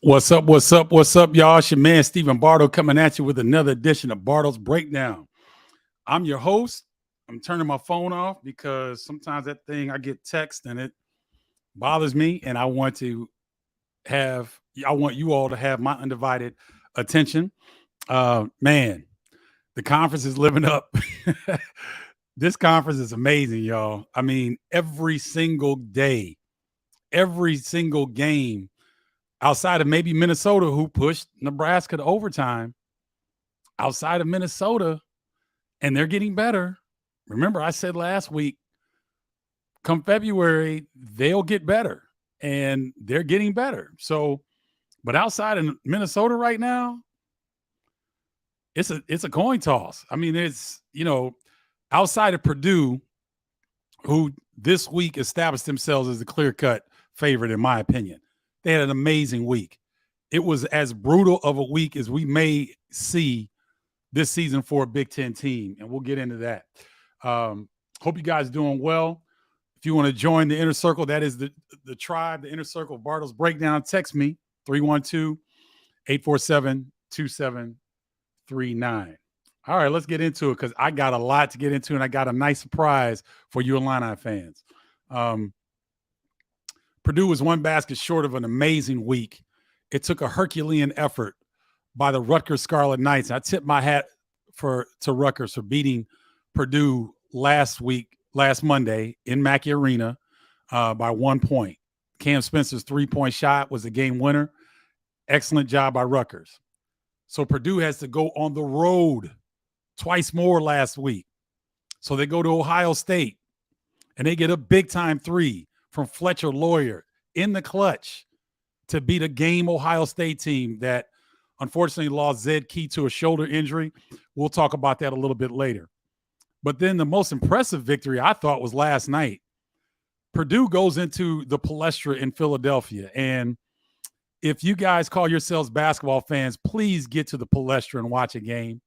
What's up? What's up? What's up, y'all? It's your man, Stephen Bardo, coming at you with another edition of Bardo's Breakdown. I'm your host. I'm turning my phone off because sometimes that thing I get text and it bothers me, and I want you all to have my undivided attention. Man, the conference is living up. This conference is amazing, y'all. I mean, every single day, every single game outside of maybe Minnesota, who pushed Nebraska to overtime, outside of Minnesota, and they're getting better. Remember, I said last week, come February, they'll get better, and they're getting better. So, but outside of Minnesota right now, it's a coin toss. I mean, it's outside of Purdue, who this week established themselves as the clear-cut favorite, in my opinion. They had an amazing week. It was as brutal of a week as we may see this season for a Big Ten team, and we'll get into that. Hope you guys are doing well. If you want to join the Inner Circle, that is the tribe, the Inner Circle of Bardo's Breakdown, text me, 312-847-2739. All right, let's get into it because I got a lot to get into, and I got a nice surprise for you Illini fans. Purdue was one basket short of an amazing week. It took a Herculean effort by the Rutgers Scarlet Knights. I tip my hat to Rutgers for beating Purdue last Monday in Mackey Arena by 1 point. Cam Spencer's three-point shot was a game winner. Excellent job by Rutgers. So Purdue has to go on the road twice more last week. So they go to Ohio State, and they get a big-time three from Fletcher Lawyer in the clutch to beat a game Ohio State team that unfortunately lost Zed Key to a shoulder injury. We'll talk about that a little bit later. But then the most impressive victory I thought was last night. Purdue goes into the Palestra in Philadelphia. And if you guys call yourselves basketball fans, please get to the Palestra and watch a game.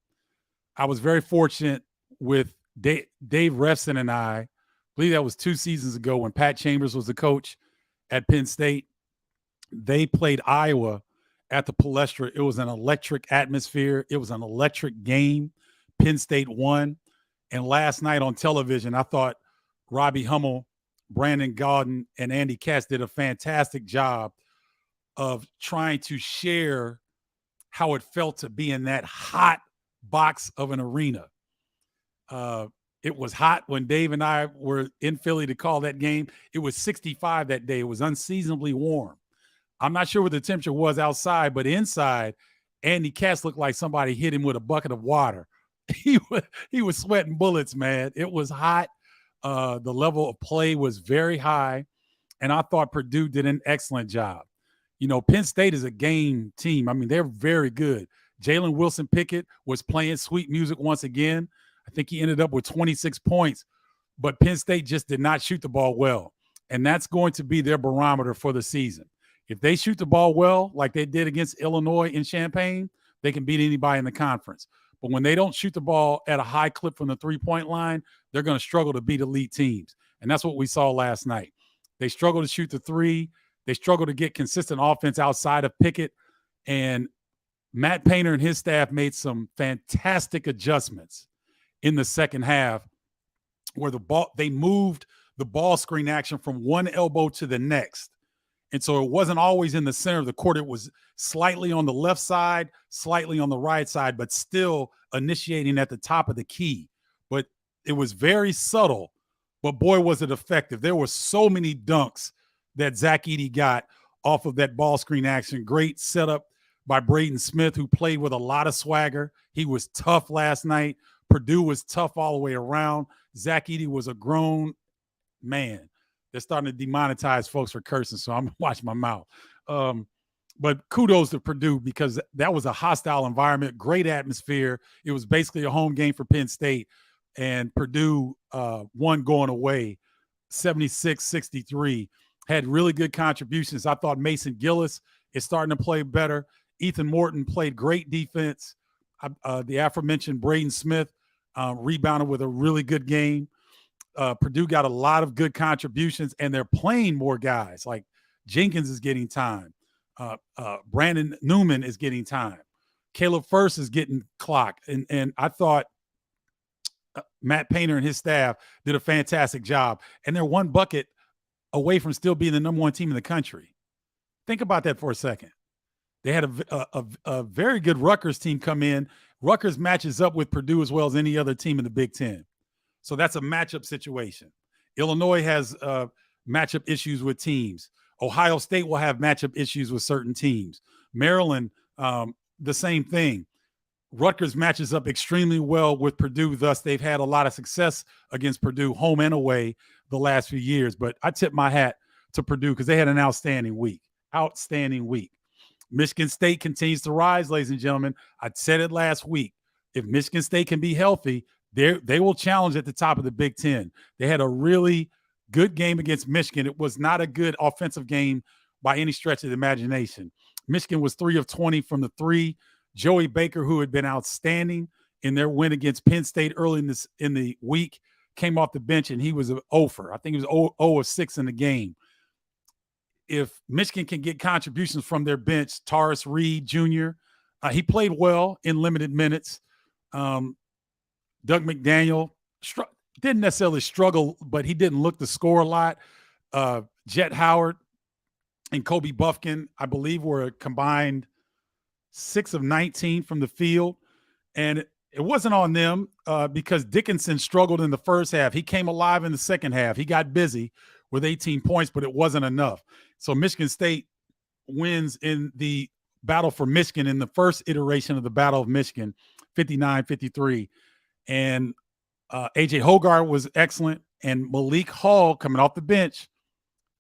I was very fortunate with Dave Refson and I believe that was 2 seasons ago when Pat Chambers was the coach at Penn State. They played Iowa at the Palestra. It was an electric atmosphere. It was an electric game. Penn State won. And last night on television, I thought Robbie Hummel, Brandon Gaudin, and Andy Katz did a fantastic job of trying to share how it felt to be in that hot box of an arena. It was hot when Dave and I were in Philly to call that game. It was 65 that day. It was unseasonably warm. I'm not sure what the temperature was outside, but inside, Andy Katz looked like somebody hit him with a bucket of water. He was sweating bullets, man. It was hot. The level of play was very high, and I thought Purdue did an excellent job. Penn State is a game team. I mean, they're very good. Jalen Wilson-Pickett was playing sweet music once again. I think he ended up with 26 points, but Penn State just did not shoot the ball well, and that's going to be their barometer for the season. If they shoot the ball well, like they did against Illinois in Champaign, they can beat anybody in the conference. But when they don't shoot the ball at a high clip from the three-point line, they're going to struggle to beat elite teams, and that's what we saw last night. They struggled to shoot the three. They struggled to get consistent offense outside of Pickett, and Matt Painter and his staff made some fantastic adjustments in the second half where they moved the ball screen action from one elbow to the next. And so it wasn't always in the center of the court. It was slightly on the left side, slightly on the right side, but still initiating at the top of the key. But it was very subtle, but boy, was it effective. There were so many dunks that Zach Edey got off of that ball screen action. Great setup by Braden Smith, who played with a lot of swagger. He was tough last night. Purdue was tough all the way around. Zach Edey was a grown man. They're starting to demonetize folks for cursing, so I'm going to watch my mouth. But kudos to Purdue because that was a hostile environment, great atmosphere. It was basically a home game for Penn State, and Purdue won going away 76-63. Had really good contributions. I thought Mason Gillis is starting to play better. Ethan Morton played great defense. The aforementioned Braden Smith rebounded with a really good game. Purdue got a lot of good contributions, and they're playing more guys. Like Jenkins is getting time. Brandon Newman is getting time. Caleb First is getting clocked. And I thought Matt Painter and his staff did a fantastic job. And they're one bucket away from still being the number one team in the country. Think about that for a second. They had a very good Rutgers team come in. Rutgers matches up with Purdue as well as any other team in the Big Ten. So that's a matchup situation. Illinois has matchup issues with teams. Ohio State will have matchup issues with certain teams. Maryland, the same thing. Rutgers matches up extremely well with Purdue. Thus, they've had a lot of success against Purdue, home and away, the last few years. But I tip my hat to Purdue because they had an outstanding week. Outstanding week. Michigan State continues to rise, ladies and gentlemen. I said it last week. If Michigan State can be healthy, they will challenge at the top of the Big Ten. They had a really good game against Michigan. It was not a good offensive game by any stretch of the imagination. Michigan was 3 of 20 from the three. Joey Baker, who had been outstanding in their win against Penn State early in the week, came off the bench and he was an 0-for. I think he was 0 of 6 in the game. If Michigan can get contributions from their bench, Taurus Reed Jr., he played well in limited minutes. Doug McDaniel didn't necessarily struggle, but he didn't look to score a lot. Jet Howard and Kobe Buffkin, I believe, were a combined 6 of 19 from the field. And it wasn't on them because Dickinson struggled in the first half. He came alive in the second half. He got busy with 18 points, but it wasn't enough. So Michigan State wins in the battle for Michigan in the first iteration of the Battle of Michigan, 59-53. And A.J. Hogarth was excellent. And Malik Hall, coming off the bench,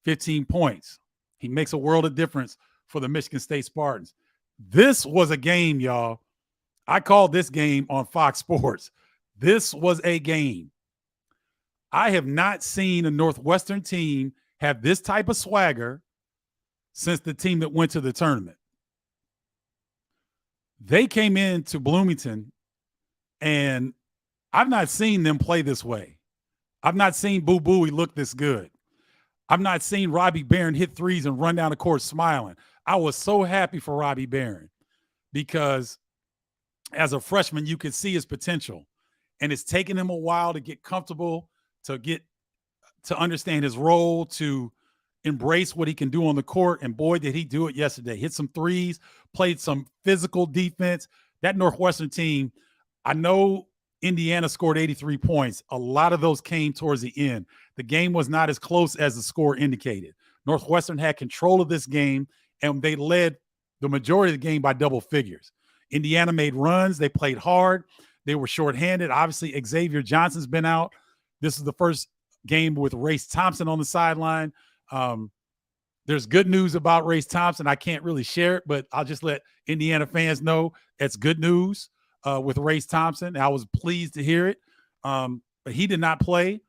15 points. He makes a world of difference for the Michigan State Spartans. This was a game, y'all. I called this game on Fox Sports. This was a game. I have not seen a Northwestern team have this type of swagger since the team that went to the tournament. They came into Bloomington, and I've not seen them play this way. I've not seen Boo Booey look this good. I've not seen Robbie Barron hit threes and run down the court smiling. I was so happy for Robbie Barron because as a freshman, you could see his potential. And it's taken him a while to get comfortable, to understand his role, to embrace what he can do on the court. And boy, did he do it yesterday. Hit some threes, played some physical defense. That Northwestern team, I know Indiana scored 83 points. A lot of those came towards the end. The game was not as close as the score indicated. Northwestern had control of this game, and they led the majority of the game by double figures. Indiana made runs. They played hard. They were shorthanded. Obviously, Xavier Johnson's been out. This is the first game with Race Thompson on the sideline. There's good news about Race Thompson. I can't really share it, but I'll just let Indiana fans know it's good news with Race Thompson. I was pleased to hear it, but he did not play.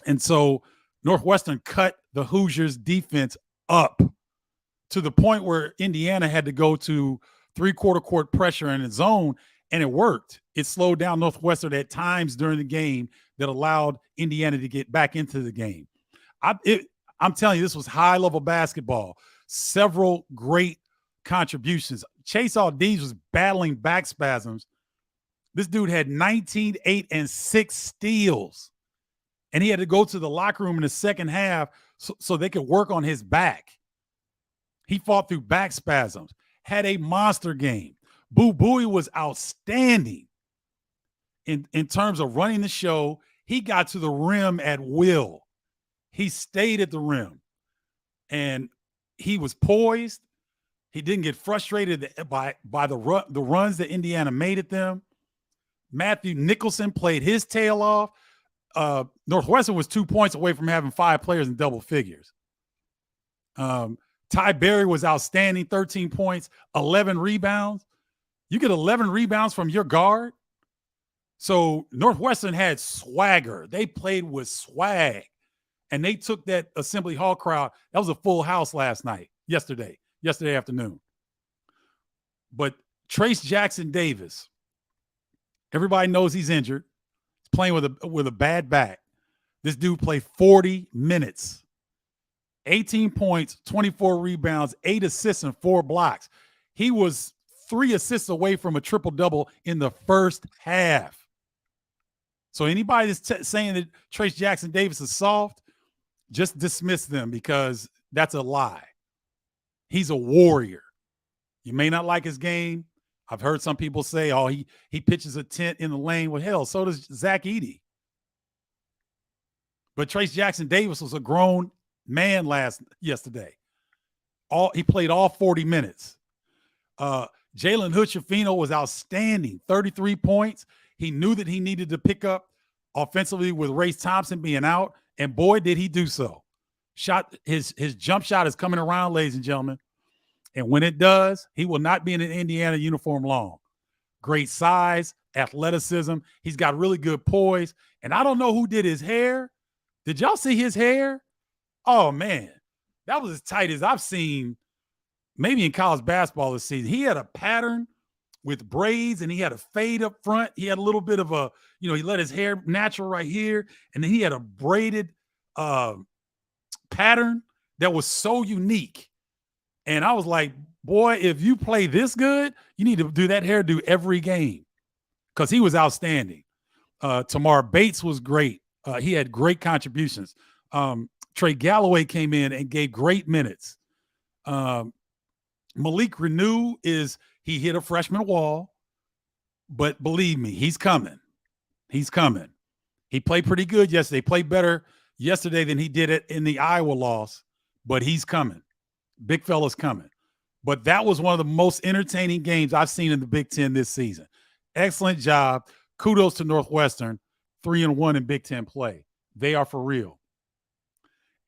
And so Northwestern cut the Hoosiers' defense up to the point where Indiana had to go to three-quarter court pressure in its zone, and it worked. It slowed down Northwestern at times during the game that allowed Indiana to get back into the game. I'm telling you, this was high-level basketball. Several great contributions. Chase Aldees was battling back spasms. This dude had 19, 8, and 6 steals. And he had to go to the locker room in the second half so they could work on his back. He fought through back spasms, had a monster game. Boo Booey was outstanding in terms of running the show. He got to the rim at will. He stayed at the rim, and he was poised. He didn't get frustrated by the runs that Indiana made at them. Matthew Nicholson played his tail off. Northwestern was 2 points away from having 5 players in double figures. Ty Berry was outstanding, 13 points, 11 rebounds. You get 11 rebounds from your guard. So Northwestern had swagger. They played with swag. And they took that Assembly Hall crowd. That was a full house yesterday afternoon. But Trace Jackson Davis, everybody knows he's injured. He's playing with a bad back. This dude played 40 minutes. 18 points, 24 rebounds, 8 assists, and 4 blocks. He was 3 assists away from a triple-double in the first half. So anybody that's saying that Trayce Jackson-Davis is soft, just dismiss them because that's a lie. He's a warrior. You may not like his game. I've heard some people say, oh, he pitches a tent in the lane. Well, hell, so does Zach Edey. But Trayce Jackson-Davis was a grown man yesterday. He played all 40 minutes. Jalen Hood-Schifino was outstanding, 33 points. He knew that he needed to pick up offensively with Race Thompson being out, and boy, did he do so. His jump shot is coming around, ladies and gentlemen. And when it does, he will not be in an Indiana uniform long. Great size, athleticism. He's got really good poise. And I don't know who did his hair. Did y'all see his hair? Oh, man. That was as tight as I've seen maybe in college basketball this season. He had a pattern with braids, and he had a fade up front. He had a little bit of a, he let his hair natural right here. And then he had a braided pattern that was so unique. And I was like, boy, if you play this good, you need to do that hairdo every game because he was outstanding. Tamar Bates was great. He had great contributions. Trey Galloway came in and gave great minutes. Malik Renew he hit a freshman wall, but believe me, he's coming. He's coming. He played pretty good yesterday. Played better yesterday than he did it in the Iowa loss, but he's coming. Big fella's coming. But that was one of the most entertaining games I've seen in the Big Ten this season. Excellent job. Kudos to Northwestern, 3-1 in Big Ten play. They are for real.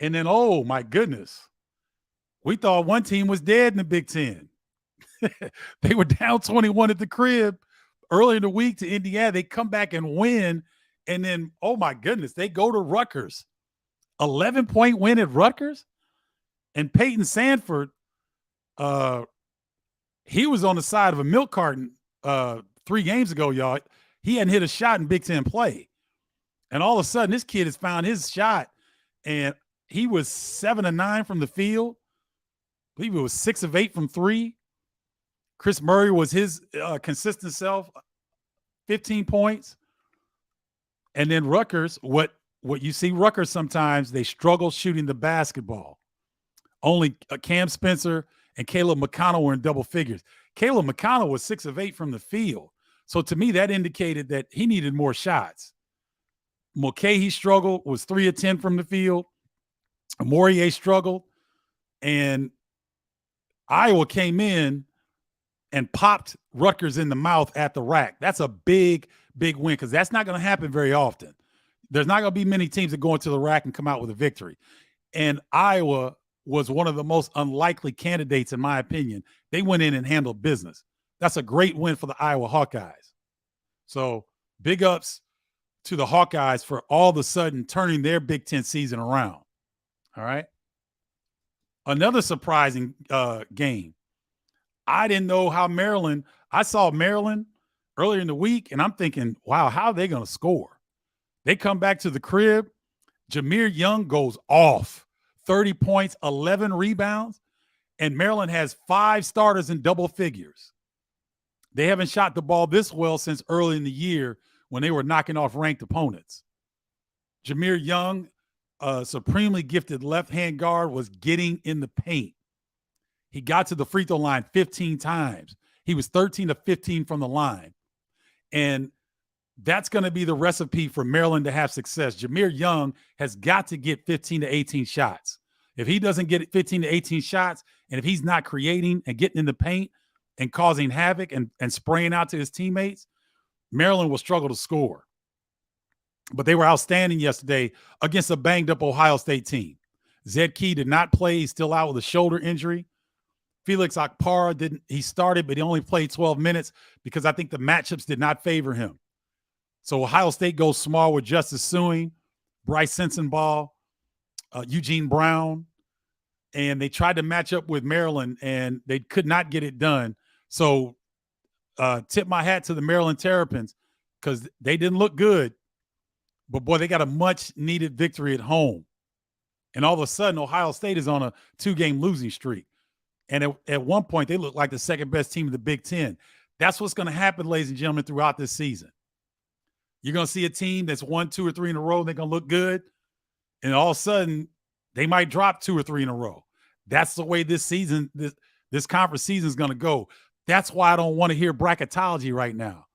And then, oh, my goodness, we thought one team was dead in the Big Ten. They were down 21 at the crib earlier in the week to Indiana. They come back and win. And then, oh, my goodness, they go to Rutgers. 11-point win at Rutgers? And Peyton Sanford, he was on the side of a milk carton 3 games ago, y'all. He hadn't hit a shot in Big Ten play. And all of a sudden, this kid has found his shot. And he was 7 of 9 from the field. I believe it was 6 of 8 from 3. Chris Murray was his consistent self, 15 points. And then Rutgers, what you see Rutgers sometimes, they struggle shooting the basketball. Only Cam Spencer and Caleb McConnell were in double figures. Caleb McConnell was 6 of 8 from the field. So to me, that indicated that he needed more shots. Mulcahy struggled, was 3 of 10 from the field. Morier struggled. And Iowa came in and popped Rutgers in the mouth at the rack. That's a big, big win because that's not going to happen very often. There's not going to be many teams that go into the rack and come out with a victory. And Iowa was one of the most unlikely candidates, in my opinion. They went in and handled business. That's a great win for the Iowa Hawkeyes. So big ups to the Hawkeyes for all of a sudden turning their Big Ten season around. All right. Another surprising game. I didn't know how Maryland – I saw Maryland earlier in the week, and I'm thinking, wow, how are they going to score? They come back to the crib. Jameer Young goes off. 30 points, 11 rebounds, and Maryland has 5 starters in double figures. They haven't shot the ball this well since early in the year when they were knocking off ranked opponents. Jameer Young, a supremely gifted left-hand guard, was getting in the paint. He got to the free throw line 15 times. He was 13 of 15 from the line. And that's going to be the recipe for Maryland to have success. Jameer Young has got to get 15 to 18 shots. If he doesn't get 15 to 18 shots, and if he's not creating and getting in the paint and causing havoc and spraying out to his teammates, Maryland will struggle to score. But they were outstanding yesterday against a banged-up Ohio State team. Zed Key did not play. He's still out with a shoulder injury. Felix Okpara didn't. He started, but he only played 12 minutes because I think the matchups did not favor him. So Ohio State goes small with Justice Suing, Bryce Sensenball, Eugene Brown, and they tried to match up with Maryland, and they could not get it done. So tip my hat to the Maryland Terrapins because they didn't look good. But, boy, they got a much-needed victory at home. And all of a sudden, Ohio State is on a 2-game losing streak. And at one point, they look like the second best team in the Big Ten. That's what's going to happen, ladies and gentlemen, throughout this season. You're going to see a team that's won 2 or 3 in a row, and they're going to look good. And all of a sudden, they might drop 2 or 3 in a row. That's the way this season, this conference season is going to go. That's why I don't want to hear bracketology right now.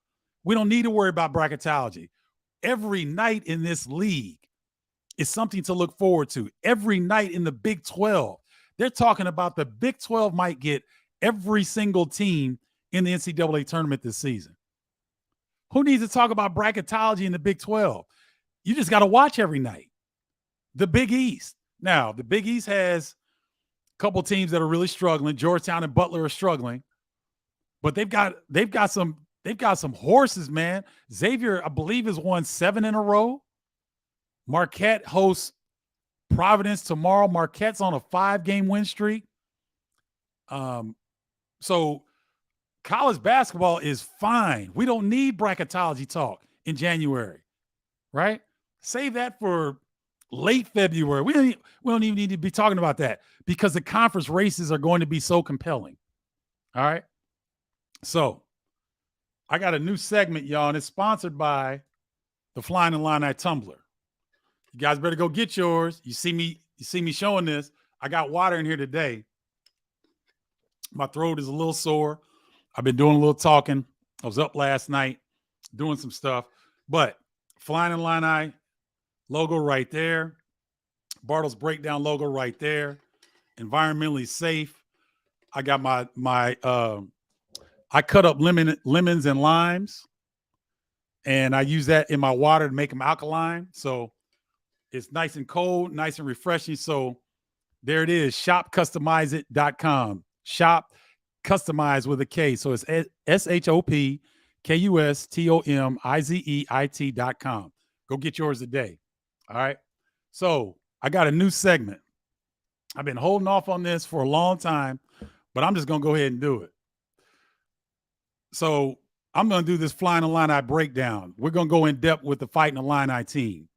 We don't need to worry about bracketology. Every night in this league is something to look forward to. Every night in the Big 12, they're talking about the Big 12 might get every single team in the NCAA tournament this season. Who needs to talk about bracketology in the Big 12? You just got to watch every night. The Big East. Now, the Big East has a couple teams that are really struggling. Georgetown and Butler are struggling. But they've got some horses, man. Xavier, I believe, has won 7 in a row. Marquette hosts Providence tomorrow. Marquette's on a 5-game win streak. So college basketball is fine. We don't need bracketology talk in January, right? Save that for late February. We don't even need to be talking about that because the conference races are going to be so compelling. All right. So I got a new segment, y'all, and it's sponsored by the Flying Illini Tumbler. You guys better go get yours. You see me showing this. I got water in here today. My throat is a little sore. I've been doing a little talking. I was up last night doing some stuff. But Flying Illini logo right there. Bardo's Breakdown logo right there. Environmentally safe. I got my I cut up lemons and limes, and I use that in my water to make them alkaline. So it's nice and cold, nice and refreshing. So there it is, shopcustomizeit.com. Shop customize with a K. So it's shopcustomizeit.com. Go get yours today. All right. So I got a new segment. I've been holding off on this for a long time, but I'm just going to go ahead and do it. So I'm going to do this Flying Illini breakdown. We're going to go in depth with the Fighting Illini team.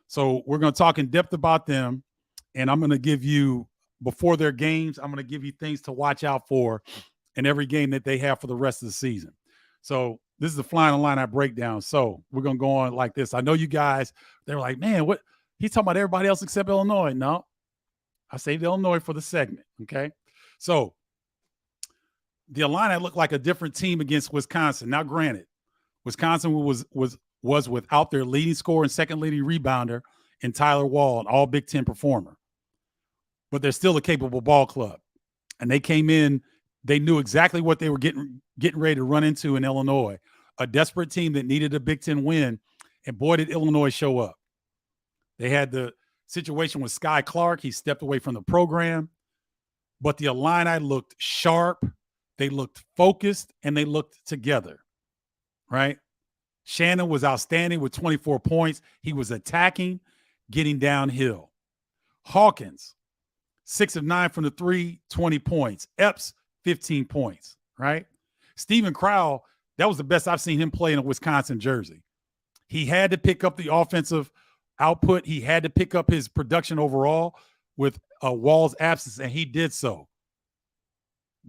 So we're going to talk in depth about them, and I'm going to give you, before their games, I'm going to give you things to watch out for in every game that they have for the rest of the season. So this is the Flying Illini breakdown. So we're going to go on like this. I know you guys, they were like, man, what? He's talking about everybody else except Illinois. No, I saved Illinois for the segment, okay? So the Illini looked like a different team against Wisconsin. Now, granted, Wisconsin was without their leading scorer and second leading rebounder in Tyler Wall, an all Big Ten performer. But they're still a capable ball club. And they came in, they knew exactly what they were getting ready to run into in Illinois, a desperate team that needed a Big Ten win. And boy, did Illinois show up. They had the situation with Sky Clark. He stepped away from the program. But the Illini looked sharp. They looked focused, and they looked together, right? Shannon was outstanding with 24 points. He was attacking, getting downhill. Hawkins, 6 of 9 from the 3, 20 points. Epps, 15 points, right? Stephen Crowell, that was the best I've seen him play in a Wisconsin jersey. He had to pick up the offensive output. He had to pick up his production overall with Wall's absence, and he did so.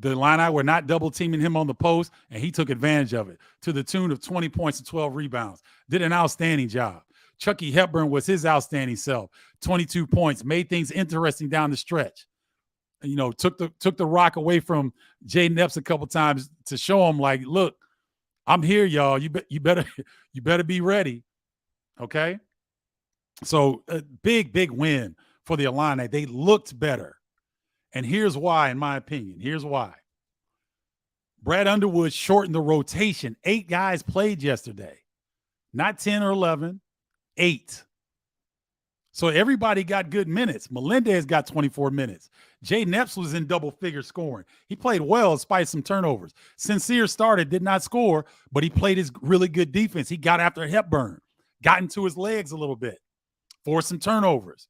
The Illini were not double teaming him on the post, and he took advantage of it to the tune of 20 points and 12 rebounds. Did an outstanding job. Chucky Hepburn was his outstanding self. 22 points, made things interesting down the stretch. You know, took the rock away from Jaden Epps a couple times to show him, like, look, I'm here, y'all. You better be ready. Okay. So a big win for the Illini. They looked better. And here's why, in my opinion. Here's why. Brad Underwood shortened the rotation. 8 guys played yesterday. Not 10 or 11, 8. So everybody got good minutes. Melendez got 24 minutes. Jaden Epps was in double-figure scoring. He played well despite some turnovers. Sincere started, did not score, but he played his really good defense. He got after Hepburn, got into his legs a little bit, forced some turnovers,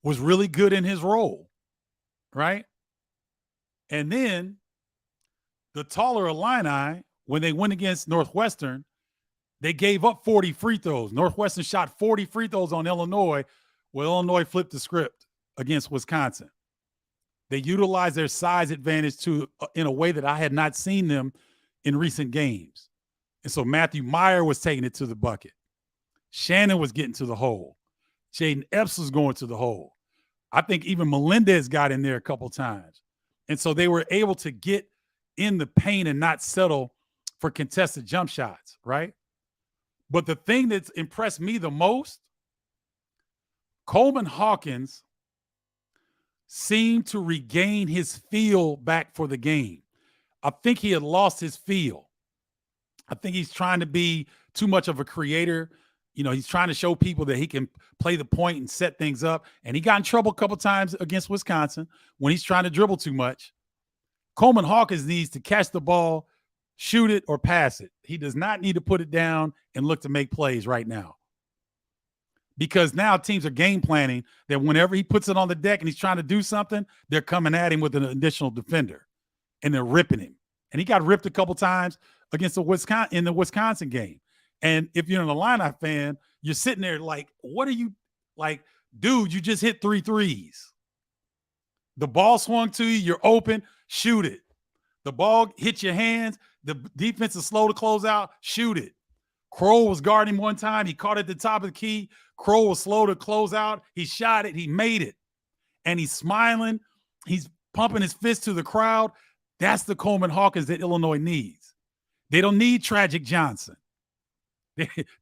was really good in his role. Right? And then the taller Illini, when they went against Northwestern, they gave up 40 free throws. Northwestern shot 40 free throws on Illinois. Well, Illinois flipped the script against Wisconsin. They utilized their size advantage in a way that I had not seen them in recent games. And so Matthew Meyer was taking it to the bucket. Shannon was getting to the hole. Jaden Epps was going to the hole. I think even Melendez got in there a couple times. And so they were able to get in the paint and not settle for contested jump shots, right? But the thing that's impressed me the most, Coleman Hawkins seemed to regain his feel back for the game. I think he had lost his feel. I think he's trying to be too much of a creator. You know, he's trying to show people that he can play the point and set things up. And he got in trouble a couple times against Wisconsin when he's trying to dribble too much. Coleman Hawkins needs to catch the ball, shoot it, or pass it. He does not need to put it down and look to make plays right now. Because now teams are game planning that whenever he puts it on the deck and he's trying to do something, they're coming at him with an additional defender and they're ripping him. And he got ripped a couple times against the Wisconsin game. And if you're an Illini fan, you're sitting there like, what are you like, dude, you just hit 3 threes. The ball swung to you, you're open, shoot it. The ball hit your hands, the defense is slow to close out, shoot it. Kroll was guarding him one time. He caught at the top of the key. Kroll was slow to close out. He shot it. He made it. And he's smiling. He's pumping his fist to the crowd. That's the Coleman Hawkins that Illinois needs. They don't need Tragic Johnson.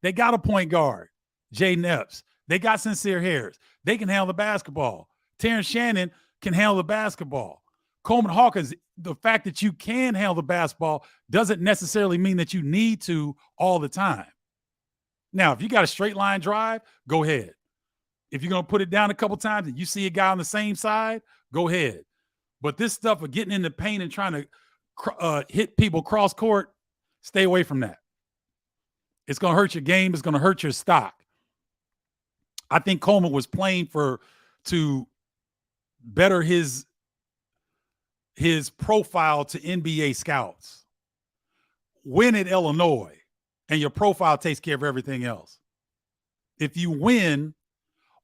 They got a point guard, Jaden Epps. They got Sincere Harris. They can handle the basketball. Terrence Shannon can handle the basketball. Coleman Hawkins, the fact that you can handle the basketball doesn't necessarily mean that you need to all the time. Now, if you got a straight line drive, go ahead. If you're going to put it down a couple times and you see a guy on the same side, go ahead. But this stuff of getting in the paint and trying to hit people cross court, stay away from that. It's going to hurt your game. It's going to hurt your stock. I think Coleman was playing to better his profile to NBA scouts. Win at Illinois, and your profile takes care of everything else. If you win,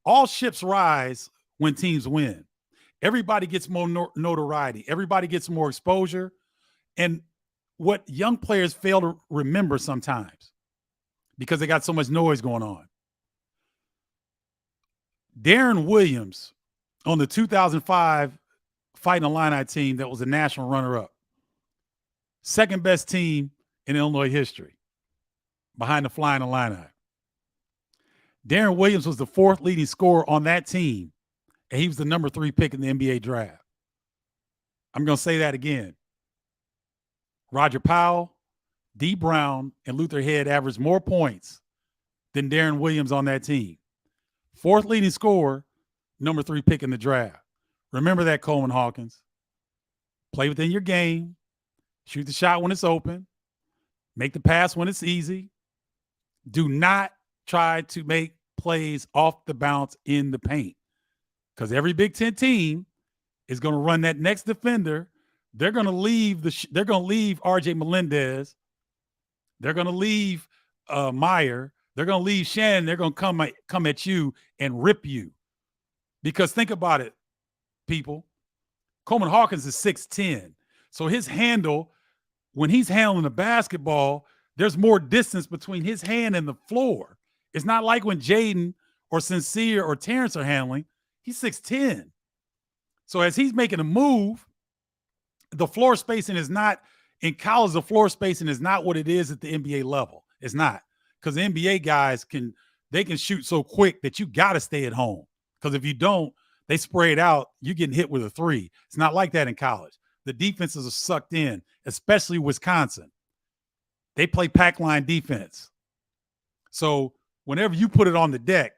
all ships rise when teams win. Everybody gets more notoriety. Everybody gets more exposure. And what young players fail to remember sometimes, because they got so much noise going on. Darren Williams on the 2005 Fighting Illini team that was a national runner-up. Second best team in Illinois history behind the Flying Illini. Darren Williams was the 4th leading scorer on that team, and he was the number 3 pick in the NBA draft. I'm going to say that again. Roger Powell, D. Brown, and Luther Head averaged more points than Darren Williams on that team. 4th leading scorer, number 3 pick in the draft. Remember that, Coleman Hawkins. Play within your game. Shoot the shot when it's open. Make the pass when it's easy. Do not try to make plays off the bounce in the paint, because every Big Ten team is going to run that next defender. They're going to leave R.J. Melendez. They're going to leave Meyer. They're going to leave Shannon. They're going to come at you and rip you. Because think about it, people. Coleman Hawkins is 6'10". So his handle, when he's handling the basketball, there's more distance between his hand and the floor. It's not like when Jaden or Sincere or Terrence are handling. He's 6'10". So as he's making a move, the floor spacing is not – in college, the floor spacing is not what it is at the NBA level. It's not. Because the NBA guys can shoot so quick that you got to stay at home. Because if you don't, they spray it out, you're getting hit with a 3. It's not like that in college. The defenses are sucked in, especially Wisconsin. They play pack line defense. So whenever you put it on the deck,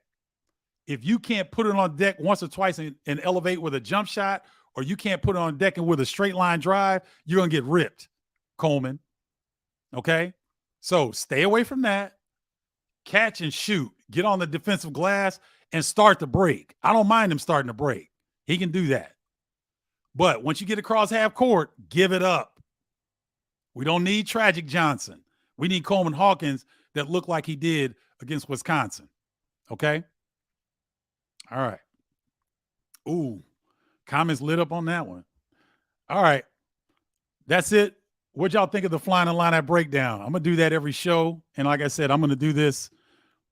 if you can't put it on the deck once or twice and elevate with a jump shot, or you can't put it on the deck and with a straight line drive, you're going to get ripped, Coleman. Okay? So stay away from that. Catch and shoot. Get on the defensive glass and start the break. I don't mind him starting the break. He can do that. But once you get across half court, give it up. We don't need Tragic Johnson. We need Coleman Hawkins that looked like he did against Wisconsin. Okay? All right. Ooh, comments lit up on that one. All right. That's it. What y'all think of the Flying Illini breakdown? I'm going to do that every show. And like I said, I'm going to do this.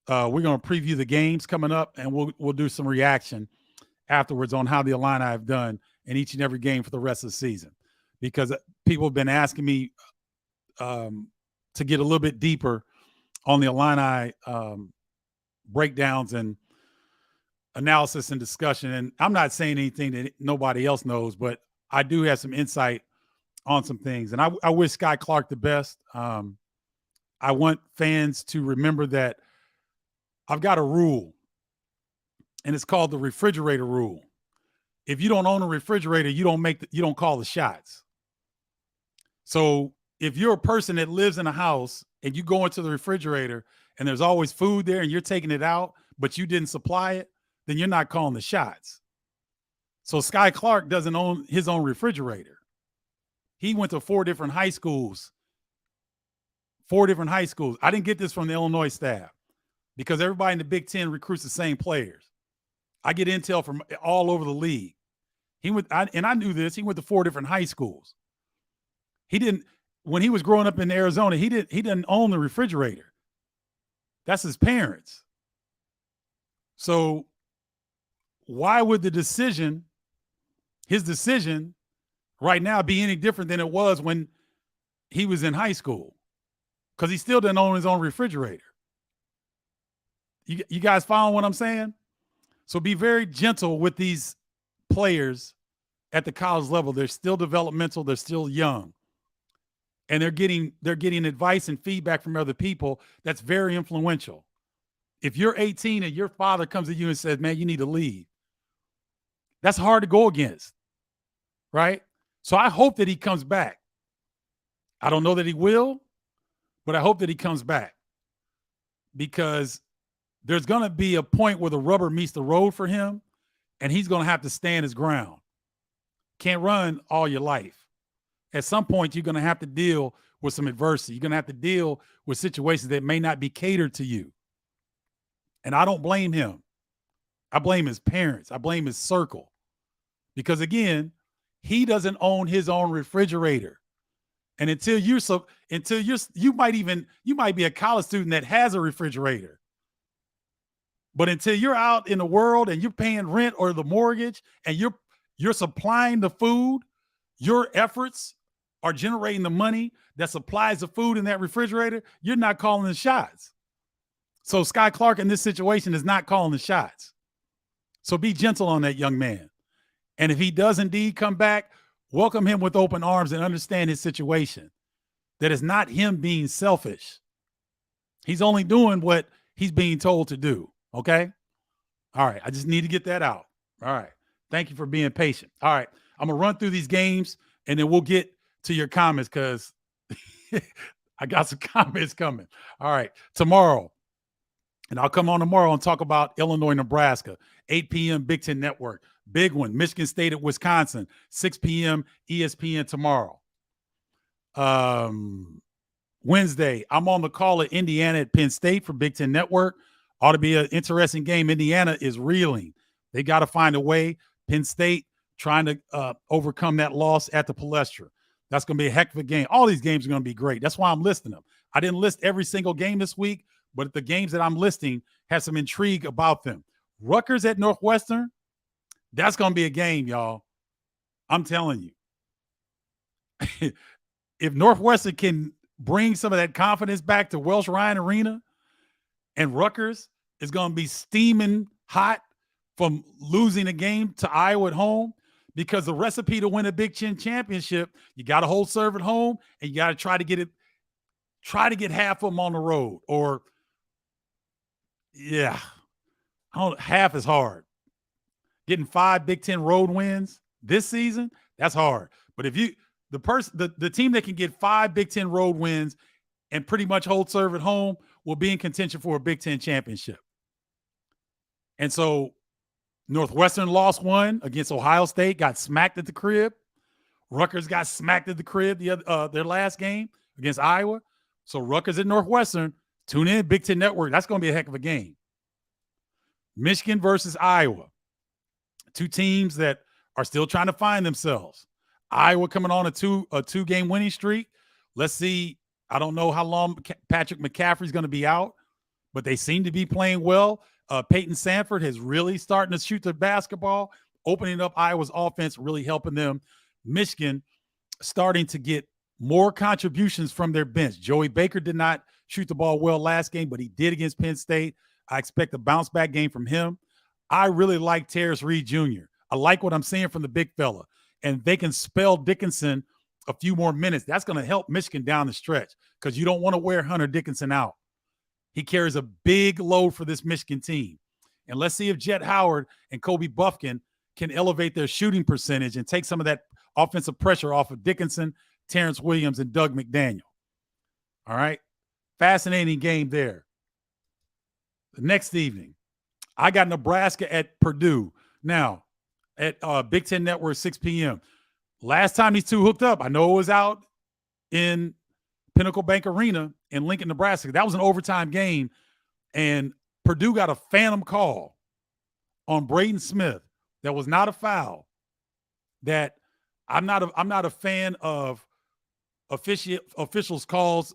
We're going to preview the games coming up, and we'll do some reaction afterwards on how the Illini have done in each and every game for the rest of the season. Because people have been asking me to get a little bit deeper on the Illini breakdowns and analysis and discussion. And I'm not saying anything that nobody else knows, but I do have some insight on some things. And I wish Sky Clark the best. I want fans to remember that I've got a rule, and it's called the refrigerator rule. If you don't own a refrigerator, you don't call the shots. So if you're a person that lives in a house and you go into the refrigerator and there's always food there and you're taking it out, but you didn't supply it, then you're not calling the shots. So Sky Clark doesn't own his own refrigerator. He went to 4 different high schools. 4 different high schools. I didn't get this from the Illinois staff because everybody in the Big Ten recruits the same players. I get intel from all over the league. And I knew this. He went to 4 different high schools. When he was growing up in Arizona, he didn't own the refrigerator. That's his parents. So why would his decision right now be any different than it was when he was in high school? Because he still didn't own his own refrigerator. You guys following what I'm saying? So be very gentle with these players at the college level. They're still developmental. They're still young. And they're getting advice and feedback from other people that's very influential. If you're 18 and your father comes to you and says, man, you need to leave, that's hard to go against, right? So I hope that he comes back. I don't know that he will, but I hope that he comes back because there's going to be a point where the rubber meets the road for him, and he's going to have to stand his ground. Can't run all your life. At some point, you're going to have to deal with some adversity. You're going to have to deal with situations that may not be catered to you. And I don't blame him. I blame his parents. I blame his circle. Because again, he doesn't own his own refrigerator. And you might be a college student that has a refrigerator. But until you're out in the world and you're paying rent or the mortgage and you're supplying the food, your efforts are generating the money that supplies the food in that refrigerator, you're not calling the shots. So Sky Clark in this situation is not calling the shots. So be gentle on that young man. And if he does indeed come back, welcome him with open arms and understand his situation. That it's not him being selfish. He's only doing what he's being told to do. Okay? All right. I just need to get that out. All right. Thank you for being patient. All right. I'm going to run through these games and then we'll get to your comments because I got some comments coming. All right. Tomorrow, and I'll come on tomorrow and talk about Illinois, Nebraska, 8 p.m. Big Ten Network. Big one, Michigan State at Wisconsin, 6 p.m. ESPN tomorrow. Wednesday, I'm on the call at Indiana at Penn State for Big Ten Network. Ought to be an interesting game. Indiana is reeling. They got to find a way. Penn State trying to overcome that loss at the Palestra. That's going to be a heck of a game. All these games are going to be great. That's why I'm listing them. I didn't list every single game this week, but the games that I'm listing have some intrigue about them. Rutgers at Northwestern, that's going to be a game, y'all. I'm telling you. If Northwestern can bring some of that confidence back to Welsh Ryan Arena, and Rutgers is going to be steaming hot from losing a game to Iowa at home, because the recipe to win a Big Ten championship, you got to hold serve at home, and you got to try to get half of them on the road. Or, yeah, half is hard. Getting 5 Big Ten road wins this season, that's hard. But if the team that can get 5 Big Ten road wins and pretty much hold serve at home will be in contention for a Big Ten championship. And so Northwestern lost one against Ohio State, got smacked at the crib. Rutgers got smacked at the crib their last game against Iowa. So Rutgers at Northwestern, tune in, Big Ten Network. That's going to be a heck of a game. Michigan versus Iowa. Two teams that are still trying to find themselves. Iowa coming on a two-game winning streak. Let's see. I don't know how long Patrick McCaffrey's going to be out, but they seem to be playing well. Peyton Sanford has really starting to shoot the basketball, opening up Iowa's offense, really helping them. Michigan starting to get more contributions from their bench. Joey Baker did not shoot the ball well last game, but he did against Penn State. I expect a bounce-back game from him. I really like Terrence Reed Jr. I like what I'm seeing from the big fella. And they can spell Dickinson a few more minutes. That's going to help Michigan down the stretch because you don't want to wear Hunter Dickinson out. He carries a big load for this Michigan team. And let's see if Jet Howard and Kobe Buffkin can elevate their shooting percentage and take some of that offensive pressure off of Dickinson, Terrence Williams, and Doug McDaniel. All right. Fascinating game there. The next evening, I got Nebraska at Purdue. Now, at Big Ten Network, 6 p.m. Last time these two hooked up, I know it was out in Pinnacle Bank Arena in Lincoln, Nebraska. That was an overtime game, and Purdue got a phantom call on Braden Smith that was not a foul. That I'm not a fan of officials' calls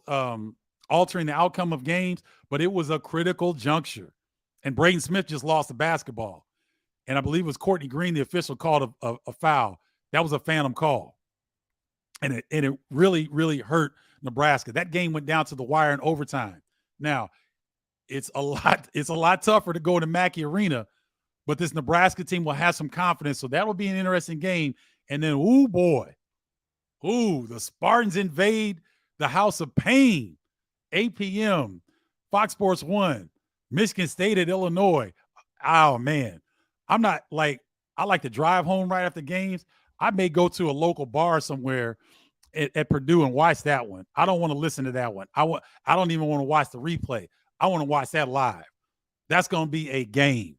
altering the outcome of games, but it was a critical juncture. And Braden Smith just lost the basketball. And I believe it was Courtney Green, the official, called a foul. That was a phantom call. And it really, really hurt Nebraska. That game went down to the wire in overtime. Now, it's a lot tougher to go to Mackey Arena, but this Nebraska team will have some confidence. So that will be an interesting game. And then, the Spartans invade the House of Pain. 8 p.m. Fox Sports 1. Michigan State at Illinois. Oh, man. I like to drive home right after games. I may go to a local bar somewhere at Purdue and watch that one. I don't want to listen to that one. I don't even want to watch the replay. I want to watch that live. That's going to be a game.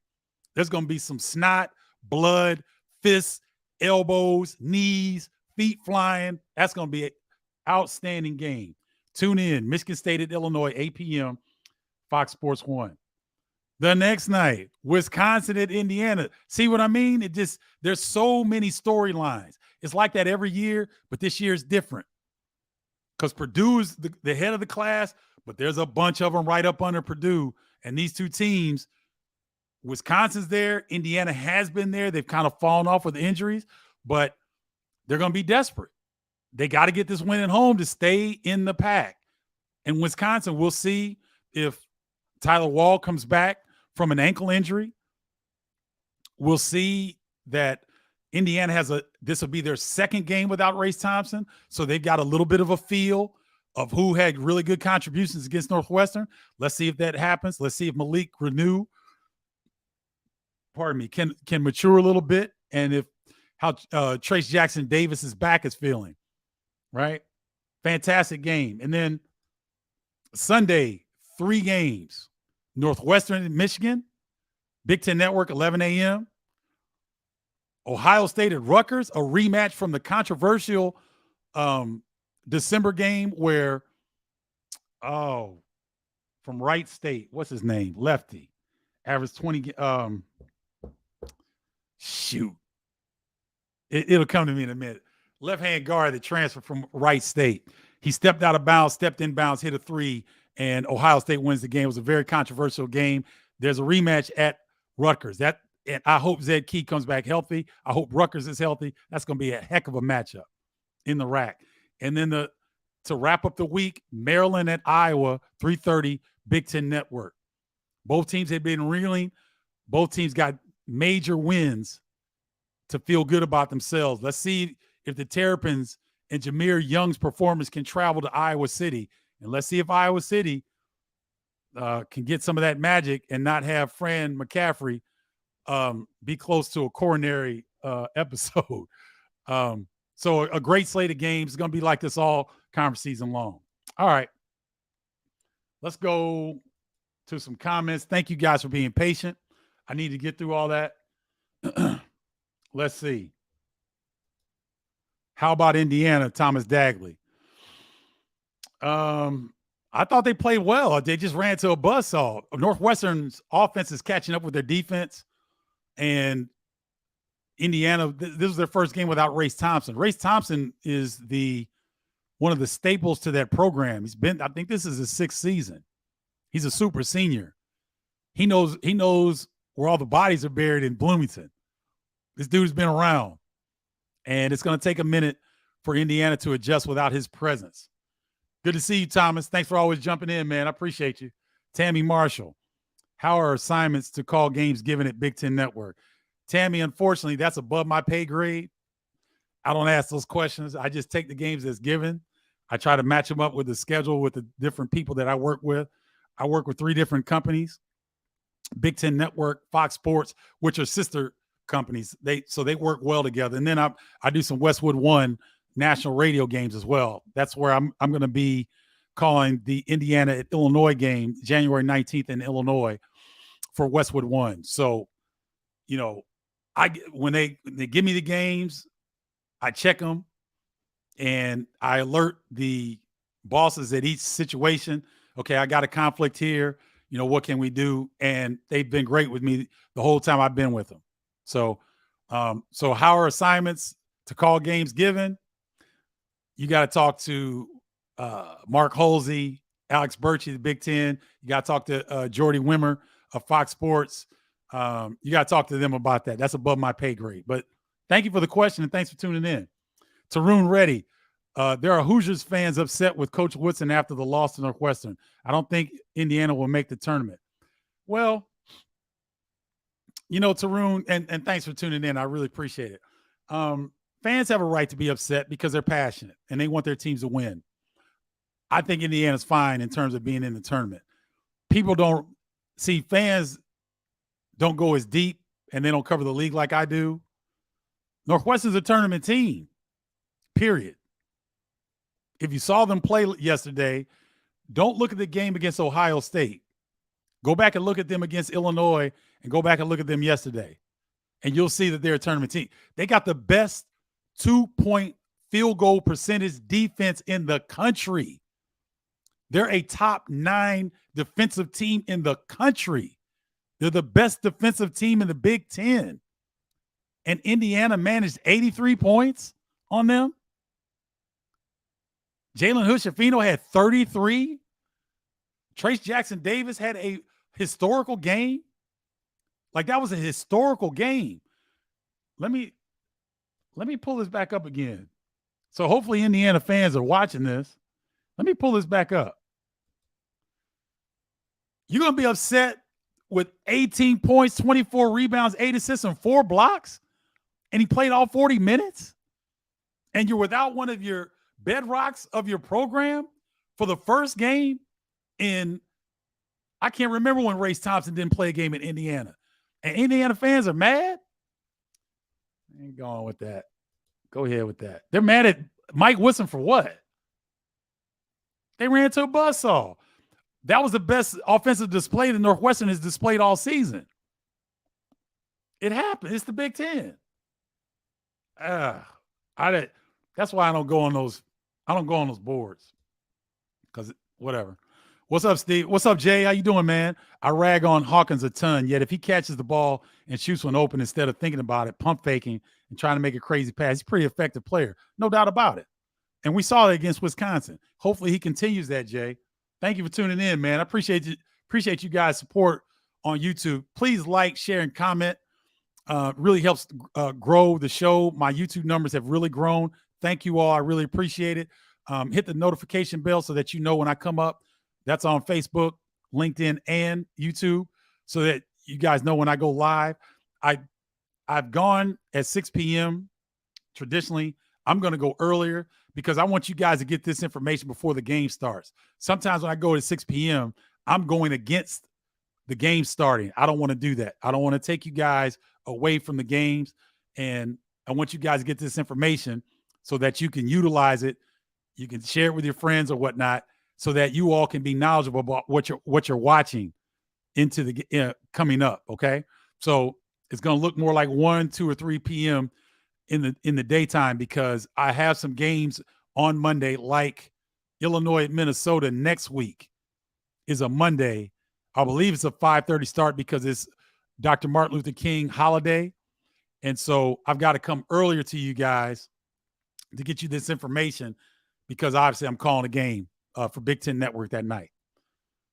There's going to be some snot, blood, fists, elbows, knees, feet flying. That's going to be an outstanding game. Tune in. Michigan State at Illinois, 8 p.m., Fox Sports 1. The next night, Wisconsin at Indiana. See what I mean? There's so many storylines. It's like that every year, but this year is different. Because Purdue is the head of the class, but there's a bunch of them right up under Purdue. And these two teams, Wisconsin's there. Indiana has been there. They've kind of fallen off with injuries, but they're going to be desperate. They got to get this win at home to stay in the pack. And Wisconsin, we'll see if Tyler Wall comes back from an ankle injury. We'll see that Indiana this will be their second game without Race Thompson. So they've got a little bit of a feel of who had really good contributions against Northwestern. Let's see if that happens. Let's see if Malik Renew, can mature a little bit, and if how Trace Jackson Davis's back is feeling. Right? Fantastic game. And then Sunday, 3 games. Northwestern and Michigan, Big Ten Network, 11 a.m. Ohio State at Rutgers, a rematch from the controversial December game where, from Wright State, what's his name? Lefty. Averaged 20. It'll come to me in a minute. Left-hand guard that transferred from Wright State. He stepped out of bounds, stepped in bounds, hit a 3, and Ohio State wins the game. It was a very controversial game. There's a rematch at Rutgers. And I hope Zed Key comes back healthy. I hope Rutgers is healthy. That's going to be a heck of a matchup in the rack. And then to wrap up the week, Maryland at Iowa, 3:30, Big Ten Network. Both teams had been reeling. Both teams got major wins to feel good about themselves. Let's see if the Terrapins and Jameer Young's performance can travel to Iowa City. And let's see if Iowa City can get some of that magic and not have Fran McCaffrey be close to a coronary episode. So a great slate of games. It's going to be like this all conference season long. All right. Let's go to some comments. Thank you guys for being patient. I need to get through all that. Let's see. How about Indiana, Thomas Dagley? I thought they played well. They just ran to a buzzsaw. Northwestern's offense is catching up with their defense. And Indiana, this was their first game without Race Thompson. Race Thompson is one of the staples to that program. I think this is his 6th season. He's a super senior. He knows where all the bodies are buried in Bloomington. This dude's been around. And it's going to take a minute for Indiana to adjust without his presence. Good to see you, Thomas. Thanks for always jumping in, man. I appreciate you. Tammy Marshall, how are assignments to call games given at Big Ten Network? Tammy, unfortunately, that's above my pay grade. I don't ask those questions. I just take the games as given. I try to match them up with the schedule with the different people that I work with. I work with 3 different companies, Big Ten Network, Fox Sports, which are sister companies. They work well together. And then I do some Westwood One national radio games as well. That's where I'm going to be calling the Indiana at Illinois game January 19th in Illinois for Westwood One. So, when they give me the games, I check them and I alert the bosses at each situation. Okay, I got a conflict here. What can we do? And they've been great with me the whole time I've been with them. So how are assignments to call games given? You got to talk to Mark Holsey, Alex Birchie, the Big Ten. You got to talk to Jordy Wimmer of Fox Sports. You got to talk to them about that. That's above my pay grade. But thank you for the question, and thanks for tuning in. Tarun Reddy, there are Hoosiers fans upset with Coach Woodson after the loss to Northwestern. I don't think Indiana will make the tournament. Well, Tarun, and thanks for tuning in. I really appreciate it. Fans have a right to be upset because they're passionate and they want their teams to win. I think Indiana's fine in terms of being in the tournament. Fans don't go as deep and they don't cover the league like I do. Northwestern's a tournament team, period. If you saw them play yesterday, don't look at the game against Ohio State. Go back and look at them against Illinois and go back and look at them yesterday. And you'll see that they're a tournament team. They got the best 2-point field goal percentage defense in the country. They're a top 9 defensive team in the country. They're the best defensive team in the Big Ten. And Indiana managed 83 points on them. Jalen Hood-Schifino had 33. Trace Jackson Davis had a historical game. Like, that was a historical game. Let me pull this back up again. So hopefully Indiana fans are watching this. Let me pull this back up. You're going to be upset with 18 points, 24 rebounds, 8 assists, and 4 blocks, and he played all 40 minutes, and you're without one of your bedrocks of your program for the first game in, I can't remember when Race Thompson didn't play a game in Indiana. And Indiana fans are mad? I ain't going with that. Go ahead with that. They're mad at Mike Woodson for what? They ran to a buzzsaw. That was the best offensive display that Northwestern has displayed all season. It happened. It's the Big Ten. That's why I don't go on those. I don't go on those boards. Because whatever. What's up, Steve? What's up, Jay? How you doing, man? I rag on Hawkins a ton. Yet if he catches the ball and shoots one open instead of thinking about it, pump faking and trying to make a crazy pass, he's a pretty effective player. No doubt about it. And we saw that against Wisconsin. Hopefully he continues that, Jay. Thank you for tuning in, man. I appreciate you guys' support on YouTube. Please like, share, and comment. Really helps grow the show. My YouTube numbers have really grown. Thank you all. I really appreciate it. Hit the notification bell so that you know when I come up. That's on Facebook, LinkedIn, and YouTube so that you guys know when I go live. I've gone at 6 p.m. Traditionally, I'm going to go earlier because I want you guys to get this information before the game starts. Sometimes when I go at 6 p.m., I'm going against the game starting. I don't want to do that. I don't want to take you guys away from the games, and I want you guys to get this information so that you can utilize it. You can share it with your friends or whatnot so that you all can be knowledgeable about what you're watching into the coming up, okay? So it's going to look more like 1, 2, or 3 p.m. in the daytime because I have some games on Monday like Illinois at Minnesota next week is a Monday. I believe it's a 5:30 start because it's Dr. Martin Luther King holiday. And so I've got to come earlier to you guys to get you this information because obviously I'm calling a game for Big Ten Network that night.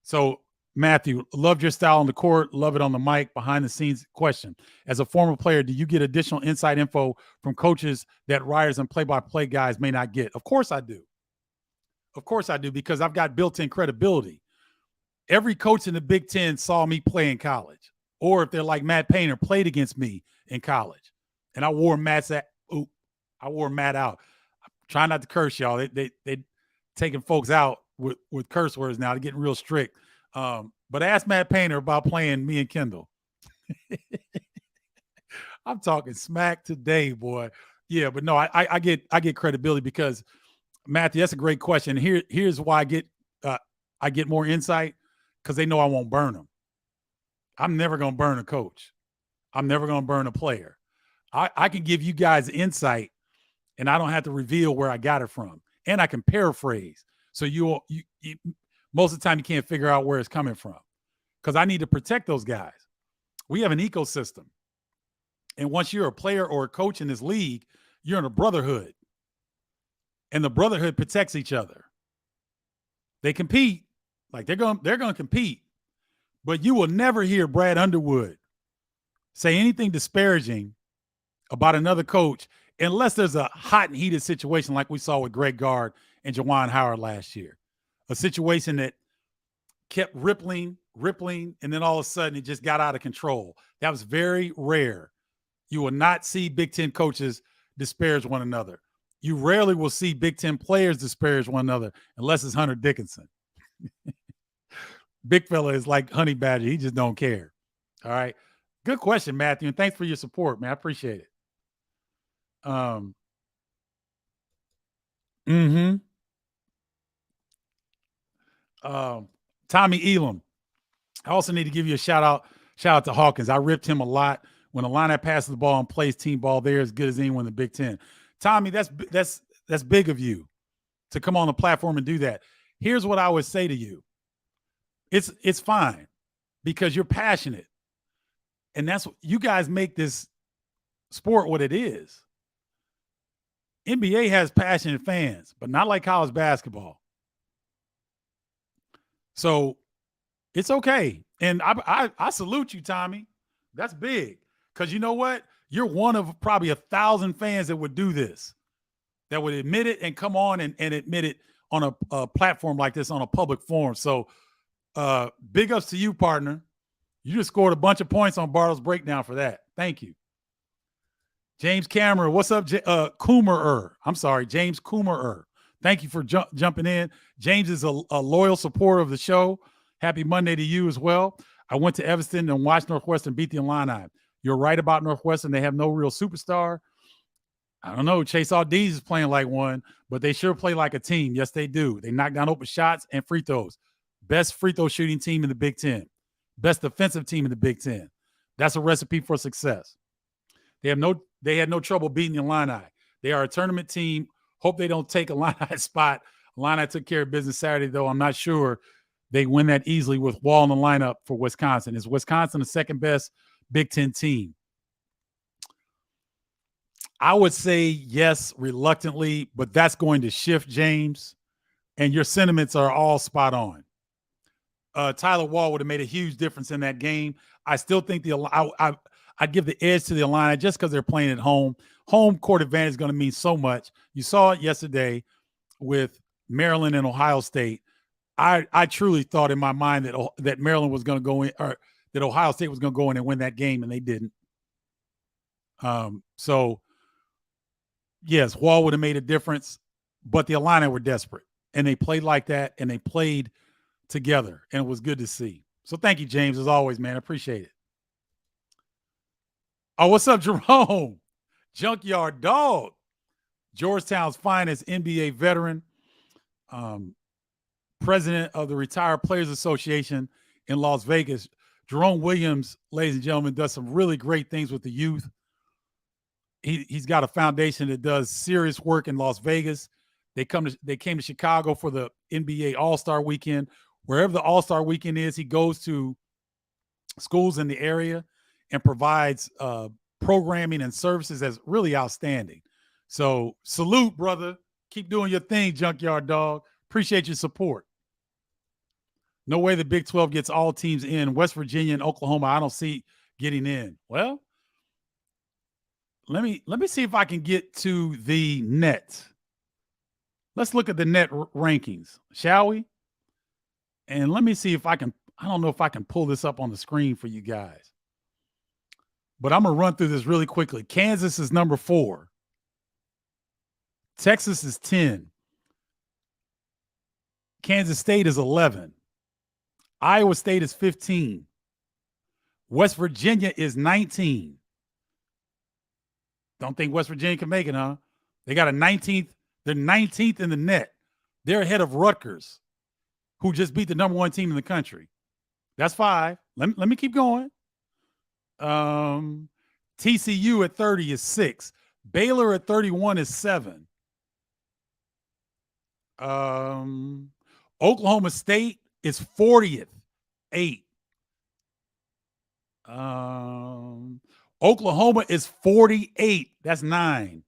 So, Matthew, loved your style on the court, love it on the mic, behind the scenes question. As a former player, do you get additional inside info from coaches that writers and play-by-play guys may not get? Of course I do. Of course I do, because I've got built-in credibility. Every coach in the Big Ten saw me play in college. Or if they're like Matt Painter, played against me in college. And I wore Matt out. I'm trying not to curse, y'all. They taking folks out with curse words now. They're getting real strict. But ask Matt Painter about playing me and Kendall. I'm talking smack today, boy. Yeah, but no, I get credibility because, Matthew, that's a great question. Here's why I get more insight, because they know I won't burn them. I'm never going to burn a coach. I'm never going to burn a player. I can give you guys insight, and I don't have to reveal where I got it from. And I can paraphrase. So you most of the time you can't figure out where it's coming from, because I need to protect those guys. We have an ecosystem. And once you're a player or a coach in this league, you're in a brotherhood. And the brotherhood protects each other. They compete. Like they're going to compete. But you will never hear Brad Underwood say anything disparaging about another coach unless there's a hot and heated situation like we saw with Greg Gard and Juwan Howard last year. A situation that kept rippling, and then all of a sudden it just got out of control. That was very rare. You will not see Big Ten coaches disparage one another. You rarely will see Big Ten players disparage one another unless it's Hunter Dickinson. Big fella is like Honey Badger. He just don't care. All right. Good question, Matthew. And thanks for your support, man. I appreciate it. Tommy Elam. I also need to give you a shout out to Hawkins. I ripped him a lot. When Illini passes the ball and plays team ball, they're as good as anyone in the Big Ten. Tommy, that's big of you to come on the platform and do that. Here's what I would say to you. It's fine because you're passionate. And that's what you guys make this sport what it is. NBA has passionate fans, but not like college basketball. So it's okay. And I salute you, Tommy. That's big. Because you know what? You're one of probably 1,000 fans that would do this, that would admit it and come on and admit it on a platform like this, on a public forum. So big ups to you, partner. You just scored a bunch of points on Bardo's breakdown for that. Thank you. James Cameron, what's up? James Coomerer. Thank you for jumping in. James is a loyal supporter of the show. Happy Monday to you as well. I went to Evanston and watched Northwestern beat the Illini. You're right about Northwestern. They have no real superstar. I don't know. Chase Aldees is playing like one, but they sure play like a team. Yes, they do. They knock down open shots and free throws. Best free throw shooting team in the Big Ten. Best defensive team in the Big Ten. That's a recipe for success. They had no trouble beating the Illini. They are a tournament team. Hope they don't take Illini's spot. Illini took care of business Saturday, though. I'm not sure they win that easily with Wall in the lineup for Wisconsin. Is Wisconsin the second best Big Ten team? I would say yes, reluctantly, but that's going to shift, James. And your sentiments are all spot on. Tyler Wall would have made a huge difference in that game. I still think I'd give the edge to the Illini just because they're playing at home. Home court advantage is going to mean so much. You saw it yesterday with Maryland and Ohio State. I truly thought in my mind that Maryland was going to go in, or that Ohio State was going to go in and win that game, and they didn't. So, yes, Wall would have made a difference, but the Illini were desperate, and they played like that, and they played together, and it was good to see. So thank you, James, as always, man. I appreciate it. Oh, what's up, Jerome? Junkyard Dog. Georgetown's finest NBA veteran, president of the Retired Players Association in Las Vegas. Jerome Williams, ladies and gentlemen, does some really great things with the youth. He's got a foundation that does serious work in Las Vegas. They came to Chicago for the NBA All-Star Weekend. Wherever the All-Star Weekend is, he goes to schools in the area and provides programming and services that's really outstanding. So salute, brother. Keep doing your thing, Junkyard Dog. Appreciate your support. No way the Big 12 gets all teams in. West Virginia and Oklahoma, I don't see getting in. Well, let me see if I can get to the net. Let's look at the net rankings, shall we? And let me see if I can, I don't know if I can pull this up on the screen for you guys. But I'm going to run through this really quickly. Kansas is number 4. Texas is 10. Kansas State is 11. Iowa State is 15. West Virginia is 19. Don't think West Virginia can make it, huh? They got a 19th. They're 19th in the net. They're ahead of Rutgers, who just beat the number 1 team in the country. That's 5. Let me keep going. TCU at 30 is 6. Baylor at 31 is 7. Oklahoma State is 40th, 8. Oklahoma is 48. That's 9.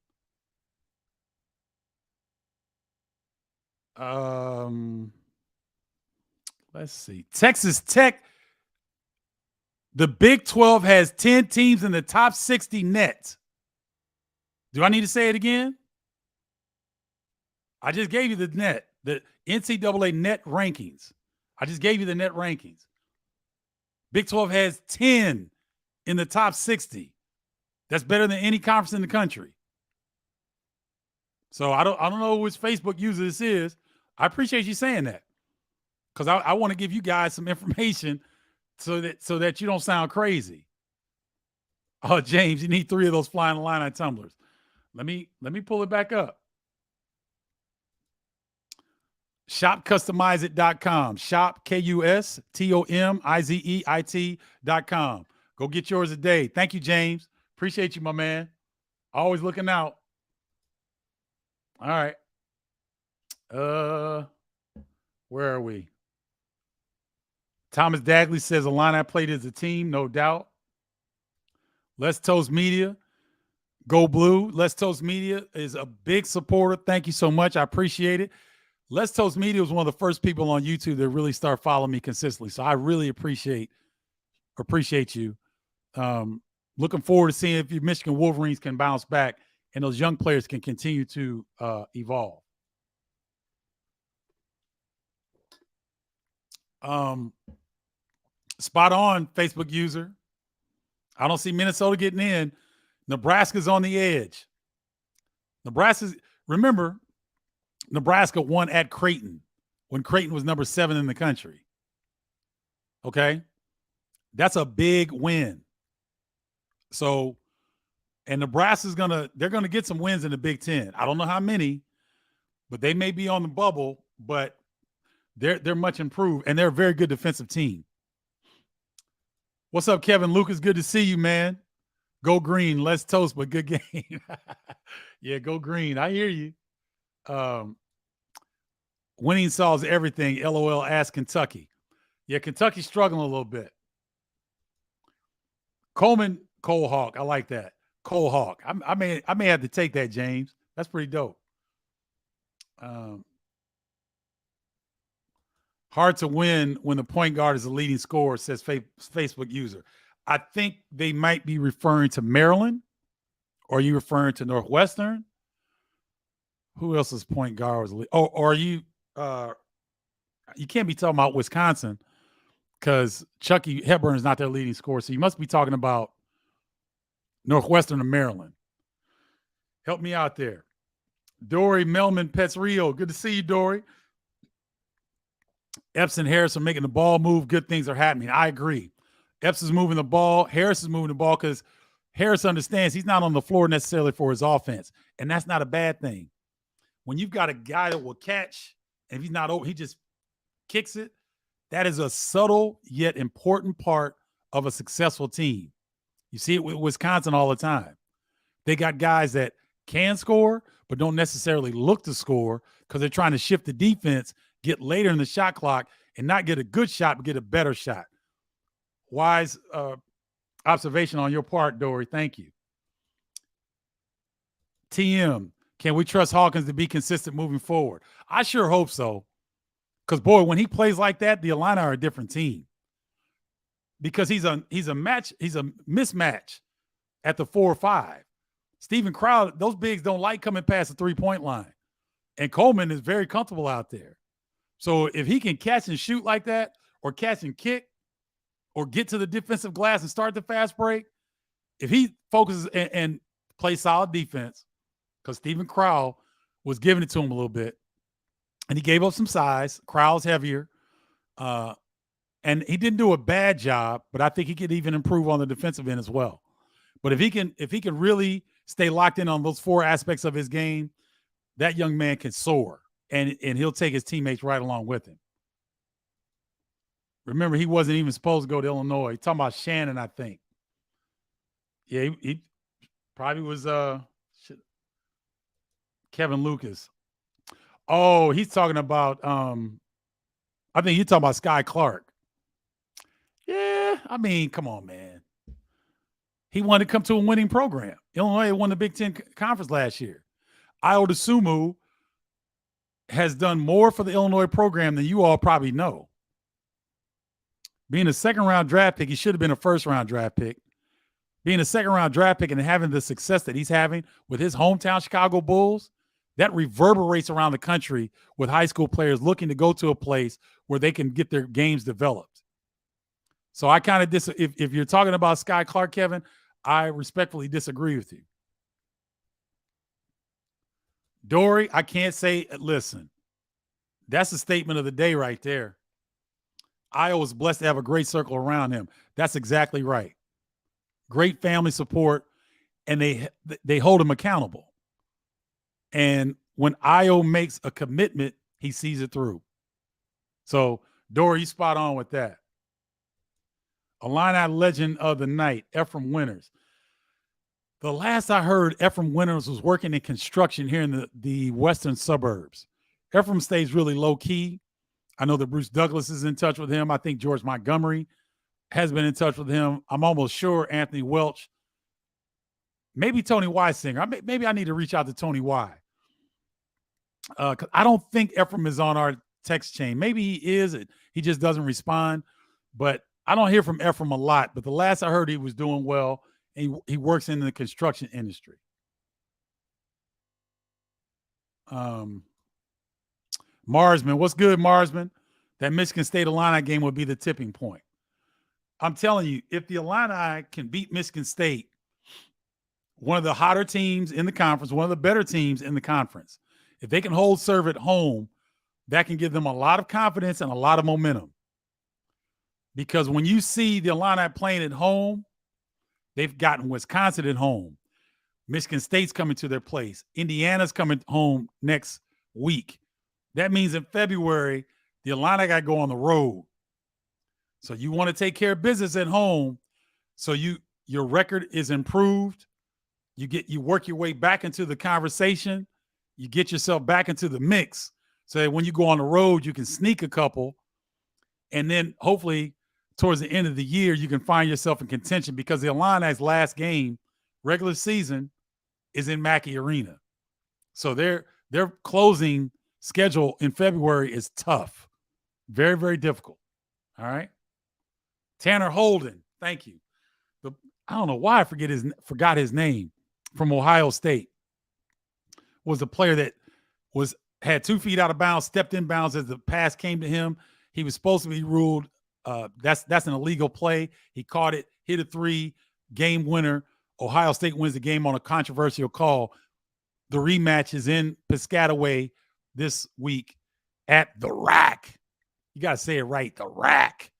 Let's see. Texas Tech. The Big 12 has 10 teams in the top 60 net. Do I need to say it again? I just gave you the net, the NCAA net rankings. I just gave you the net rankings. Big 12 has 10 in the top 60. That's better than any conference in the country. So I don't know which Facebook user this is. I appreciate you saying that, because I want to give you guys some information so that you don't sound crazy. Oh, James, you need 3 of those flying Illini tumblers. Let me pull it back up. ShopCustomizeit.com. Shop, KUSTOMIZEIT.com. Go get yours today. Thank you, James. Appreciate you, my man. Always looking out. All right. Where are we? Thomas Dagley says Illini played as a team, no doubt. Let's Toast Media. Go Blue. Let's Toast Media is a big supporter. Thank you so much. I appreciate it. Let's Toast Media was one of the first people on YouTube that really start following me consistently. So I really appreciate you. Looking forward to seeing if your Michigan Wolverines can bounce back and those young players can continue to evolve. Spot on, Facebook user. I don't see Minnesota getting in. Nebraska's on the edge. Remember, Nebraska won at Creighton when Creighton was number 7 in the country. Okay? That's a big win. So, and Nebraska's they're gonna get some wins in the Big Ten. I don't know how many, but they may be on the bubble, but they're much improved, and they're a very good defensive team. What's up, Kevin Lucas? Good to see you, man. Go green. Let's toast, but good game. Yeah, go green. I hear you. Winning solves everything. LOL. Ask Kentucky. Yeah, Kentucky's struggling a little bit. Coleman Hawk. I like that. Cole Hawk. I may have to take that, James. That's pretty dope. Hard to win when the point guard is the leading scorer, says Facebook user. I think they might be referring to Maryland. Or are you referring to Northwestern? Who else's point guard was leading? Oh, or are you you can't be talking about Wisconsin because Chucky Hepburn is not their leading scorer. So you must be talking about Northwestern or Maryland. Help me out there. Dory Melman Pets Rio. Good to see you, Dory. Epps and Harris are making the ball move. Good things are happening. I agree. Epps is moving the ball. Harris is moving the ball because Harris understands he's not on the floor necessarily for his offense. And that's not a bad thing. When you've got a guy that will catch, and if he's not over, he just kicks it. That is a subtle yet important part of a successful team. You see it with Wisconsin all the time. They got guys that can score, but don't necessarily look to score because they're trying to shift the defense, get later in the shot clock, and not get a good shot, but get a better shot. Wise observation on your part, Dory. Thank you. TM, can we trust Hawkins to be consistent moving forward? I sure hope so. Because, boy, when he plays like that, the Illini are a different team. Because he's a mismatch at the 4 or 5. Steven Crowder, those bigs don't like coming past the three-point line. And Coleman is very comfortable out there. So if he can catch and shoot like that, or catch and kick, or get to the defensive glass and start the fast break, if he focuses and plays solid defense, because Steven Crowder was giving it to him a little bit, and he gave up some size. Crowder's heavier. And he didn't do a bad job, but I think he could even improve on the defensive end as well. But if he can really stay locked in on those 4 aspects of his game, that young man can soar, and he'll take his teammates right along with him. Remember, he wasn't even supposed to go to Illinois. He's talking about Shannon, I think. Yeah, he probably was Kevin Lucas. Oh, he's talking about I think you're talking about Sky Clark. Yeah, I mean, come on, man. He wanted to come to a winning program. Illinois won the Big Ten Conference last year. Ayo Dosunmu has done more for the Illinois program than you all probably know. Being a second-round draft pick, he should have been a first-round draft pick. Being a second-round draft pick and having the success that he's having with his hometown Chicago Bulls, that reverberates around the country with high school players looking to go to a place where they can get their games developed. So I kind of if you're talking about Sky Clark, Kevin, I respectfully disagree with you. Dory, I can't say, listen, that's a statement of the day right there. Iowa was blessed to have a great circle around him. That's exactly right. Great family support, and they hold him accountable. And when Io makes a commitment, he sees it through. So, Dory, you spot on with that. Illini legend of the night, Ephraim Winters. The last I heard, Ephraim Winters was working in construction here in the western suburbs. Ephraim stays really low-key. I know that Bruce Douglas is in touch with him. I think George Montgomery has been in touch with him. I'm almost sure Anthony Welch, maybe Tony Weisinger. Maybe I need to reach out to Tony Y. Because I don't think Ephraim is on our text chain. Maybe he is. He just doesn't respond. But I don't hear from Ephraim a lot. But the last I heard, he was doing well. And he works in the construction industry. Marsman, what's good, Marsman? That Michigan State Illini game would be the tipping point. I'm telling you, if the Illini can beat Michigan State, one of the hotter teams in the conference, one of the better teams in the conference, if they can hold serve at home, that can give them a lot of confidence and a lot of momentum. Because when you see the Illini playing at home, they've gotten Wisconsin at home. Michigan State's coming to their place. Indiana's coming home next week. That means in February, the Illini got to go on the road. So you want to take care of business at home. So your record is improved. You work your way back into the conversation. You get yourself back into the mix. So that when you go on the road, you can sneak a couple. And then hopefully towards the end of the year, you can find yourself in contention, because the Illini's last game, regular season, is in Mackey Arena. So their closing schedule in February is tough. Very, very difficult. All right. Tanner Holden, thank you. I don't know why I forgot his name, from Ohio State. Was a player that had 2 feet out of bounds, stepped in bounds as the pass came to him. He was supposed to be ruled. That's an illegal play. He caught it, hit a 3, game winner. Ohio State wins the game on a controversial call. The rematch is in Piscataway this week at the Rack. You got to say it right, the Rack.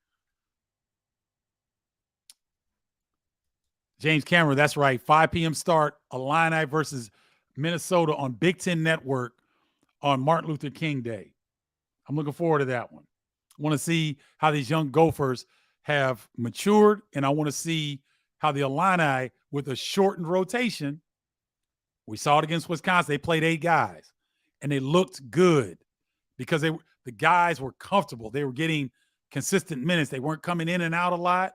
James Cameron, that's right. 5 p.m. start, Illini versus Minnesota on Big Ten Network on Martin Luther King Day. I'm looking forward to that one. I want to see how these young Gophers have matured, and I want to see how the Illini, with a shortened rotation, we saw it against Wisconsin. They played 8 guys, and they looked good because the guys were comfortable. They were getting consistent minutes. They weren't coming in and out a lot.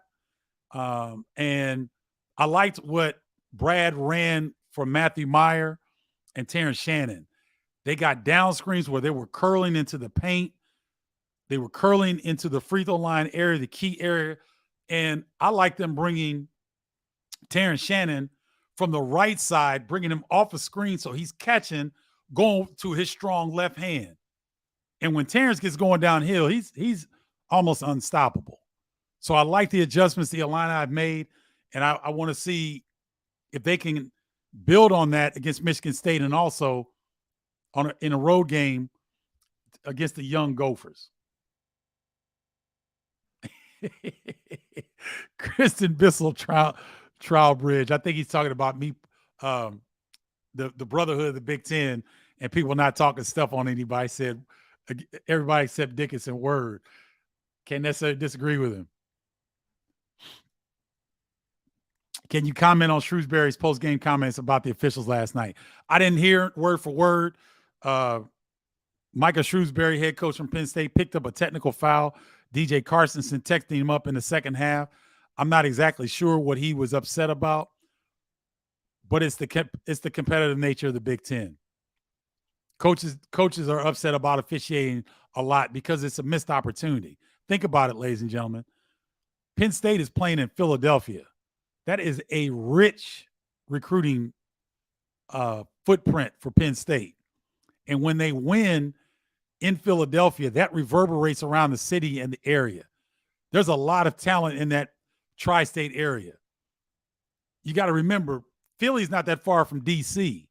And I liked what Brad ran for Matthew Meyer and Terrence Shannon. They got down screens where they were curling into the paint. They were curling into the free throw line area, the key area. And I like them bringing Terrence Shannon from the right side, bringing him off the screen so he's catching, going to his strong left hand. And when Terrence gets going downhill, he's almost unstoppable. So I like the adjustments the Illini have made, and I want to see if they can build on that against Michigan State and also in a road game against the young Gophers. Kristen Bissell Trowbridge. I think he's talking about me, the brotherhood of the Big Ten, and people not talking stuff on anybody. Said everybody except Dickinson. Word. Can't necessarily disagree with him. Can you comment on Shrewsbury's post-game comments about the officials last night? I didn't hear word for word. Micah Shrewsbury, head coach from Penn State, picked up a technical foul. DJ Carstensen texting him up in the second half. I'm not exactly sure what he was upset about, but it's the competitive nature of the Big Ten. Coaches are upset about officiating a lot because it's a missed opportunity. Think about it, ladies and gentlemen. Penn State is playing in Philadelphia. That is a rich recruiting footprint for Penn State. And when they win in Philadelphia, that reverberates around the city and the area. There's a lot of talent in that tri-state area. You got to remember, Philly's not that far from D.C.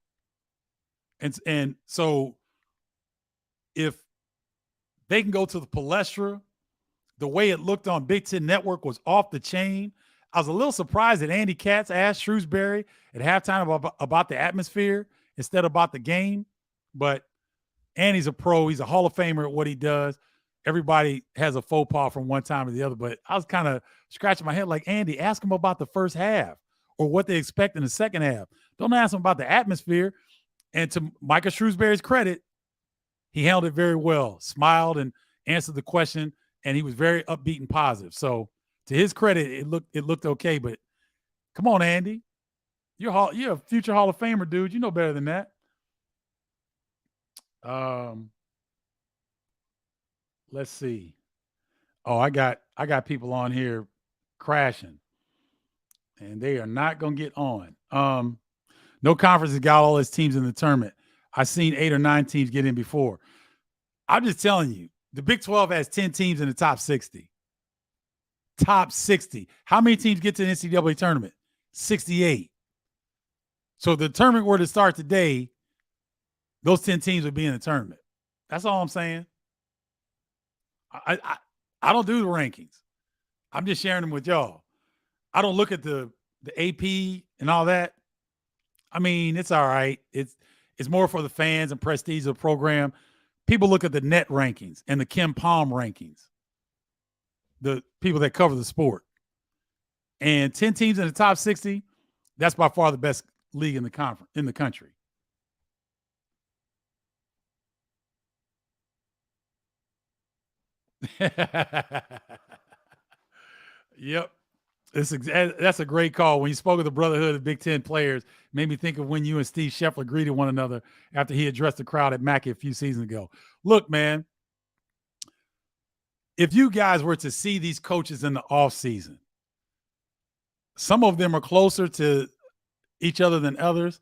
And so if they can go to the Palestra, the way it looked on Big Ten Network was off the chain. I was a little surprised that Andy Katz asked Shrewsbury at halftime about the atmosphere instead of about the game. But Andy's a pro. He's a Hall of Famer at what he does. Everybody has a faux pas from one time or the other. But I was kind of scratching my head like, Andy, ask him about the first half or what they expect in the second half. Don't ask him about the atmosphere. And to Micah Shrewsbury's credit, he handled it very well, smiled and answered the question, and he was very upbeat and positive. So to his credit, it looked okay. But come on, Andy. You're a future Hall of Famer, dude. You know better than that. Let's see. Oh, I got people on here crashing, and they are not gonna get on. No conference has got all its teams in the tournament. I've seen 8 or 9 teams get in before. I'm just telling you, the Big 12 has 10 teams in the top 60. Top 60. How many teams get to the NCAA tournament? 68. So if the tournament were to start today, those 10 teams would be in the tournament. That's all I'm saying. I don't do the rankings. I'm just sharing them with y'all. I don't look at the AP and all that. I mean, it's all right. It's more for the fans and prestige of the program. People look at the net rankings and the Kim Palm rankings, the people that cover the sport. And 10 teams in the top 60, that's by far the best league in the country. Yep. That's a great call. When you spoke of the brotherhood of Big Ten players, made me think of when you and Steve Scheffler greeted one another after he addressed the crowd at Mackey a few seasons ago. Look, man, if you guys were to see these coaches in the offseason, some of them are closer to each other than others,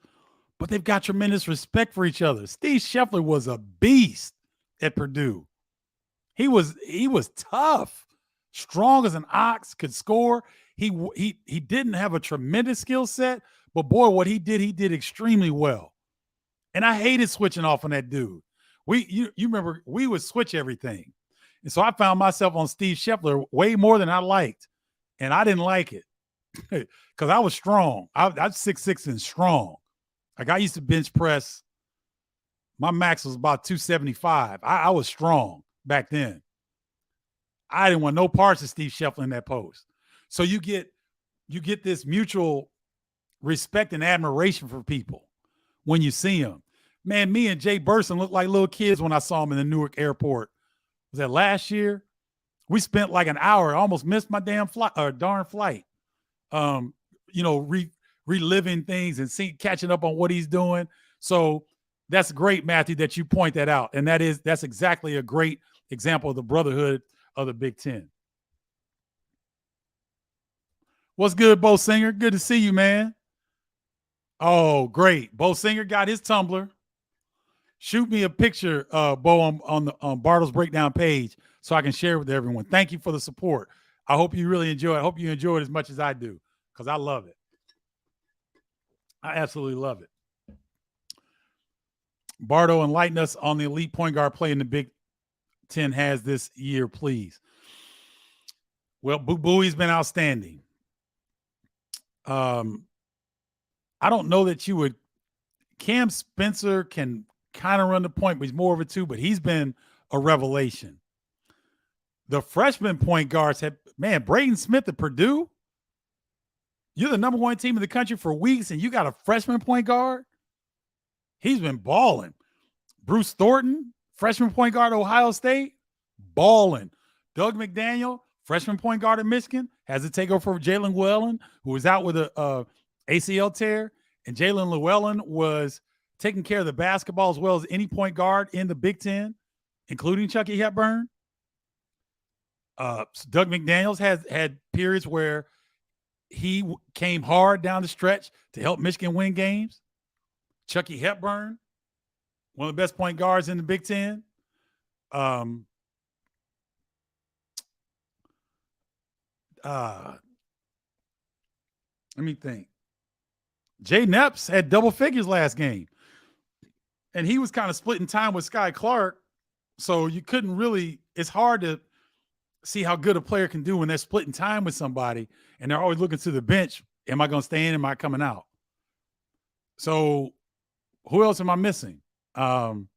but they've got tremendous respect for each other. Steve Scheffler was a beast at Purdue. He was tough, strong as an ox, could score. He didn't have a tremendous skill set, but boy, what he did extremely well. And I hated switching off on that dude. You remember we would switch everything. And so I found myself on Steve Scheffler way more than I liked. And I didn't like it because I was strong. I was 6'6" and strong. Like I used to bench press. My max was about 275. I was strong back then. I didn't want no parts of Steve Scheffler in that post. So you get this mutual respect and admiration for people when you see them. Man, me and Jay Burson looked like little kids when I saw him in the Newark airport. Was that last year? We spent like an hour. I almost missed my darn flight. Reliving things and catching up on what he's doing. So that's great, Matthew, that you point that out. And that's exactly a great example of the brotherhood of the Big Ten. What's good, Bo Singer? Good to see you, man. Oh, great. Bo Singer got his Tumblr. Shoot me a picture, Bo, on Bardo's Breakdown page so I can share it with everyone. Thank you for the support. I hope you really enjoy it. I hope you enjoy it as much as I do because I love it. I absolutely love it. Bardo, enlighten us on the elite point guard play in the Big Ten has this year, please. Well, Bowie's been outstanding. I don't know that you would. Cam Spencer can kind of run the point, but he's more of a two, but he's been a revelation. The freshman point guards have, man, Braden Smith at Purdue. You're the number one team in the country for weeks, and you got a freshman point guard. He's been balling. Bruce Thornton, freshman point guard at Ohio State, balling. Doug McDaniel, freshman point guard at Michigan, has to take over for Jalen Llewellyn, who was out with a ACL tear. And Jalen Llewellyn was taking care of the basketball as well as any point guard in the Big Ten, including Chucky Hepburn. Doug McDaniels has had periods where he came hard down the stretch to help Michigan win games. Chucky Hepburn, one of the best point guards in the Big Ten. Let me think. Jay Neps had double figures last game. And he was kind of splitting time with Sky Clark. So you couldn't really, it's hard to see how good a player can do when they're splitting time with somebody and they're always looking to the bench. Am I going to stay in? Am I coming out? So who else am I missing? AJ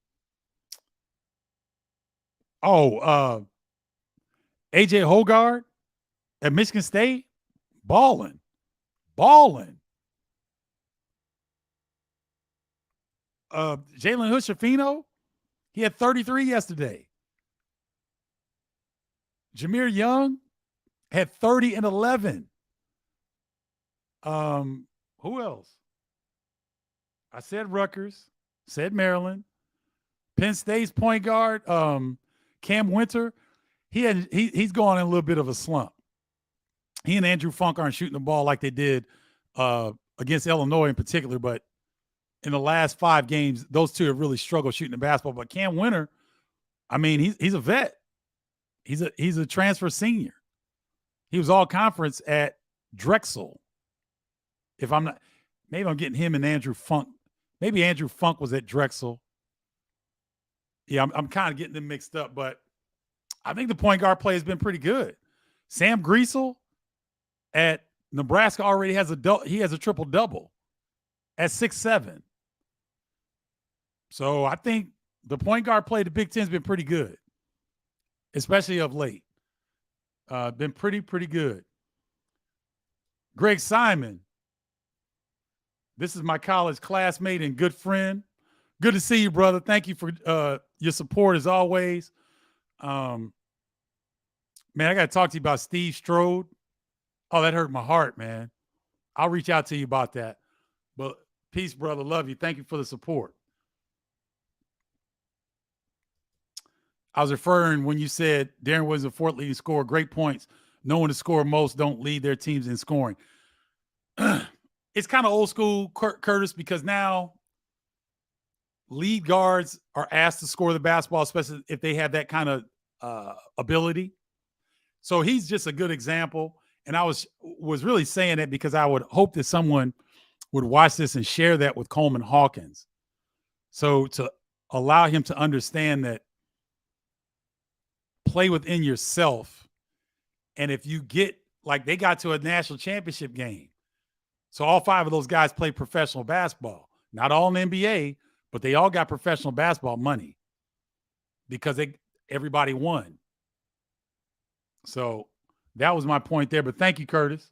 Hogard at Michigan State, balling. Jalen Hood-Schifino, he had 33 yesterday. Jameer Young had 30 and 11. Who else? I said Rutgers, said Maryland. Penn State's point guard, Cam Winter, he's going in a little bit of a slump. He and Andrew Funk aren't shooting the ball like they did against Illinois in particular, but in the last 5 games, those two have really struggled shooting the basketball. But Cam Winter, I mean, he's a vet. He's a transfer senior. He was all conference at Drexel. If I'm not, maybe I'm getting him and Andrew Funk. Maybe Andrew Funk was at Drexel. Yeah, I'm kind of getting them mixed up, but I think the point guard play has been pretty good. Sam Griesel at Nebraska already has a triple double at 6'7". So I think the point guard play, the Big Ten's been pretty good, especially of late. Been pretty good. Greg Simon, this is my college classmate and good friend. Good to see you, brother. Thank you for your support as always. Man, I got to talk to you about Steve Strode. Oh, that hurt my heart, man. I'll reach out to you about that. But peace, brother. Love you. Thank you for the support. I was referring when you said Darren was a fourth leading scorer, great points. Knowing to score most don't lead their teams in scoring. It's kind of old school, Curtis, because now lead guards are asked to score the basketball, especially if they have that kind of ability. So he's just a good example. And I was really saying that because I would hope that someone would watch this and share that with Coleman Hawkins. So to allow him to understand that play within yourself. And if you get, like they got to a national championship game. So all 5 of those guys play professional basketball. Not all in the NBA, but they all got professional basketball money because everybody won. So that was my point there. But thank you, Curtis.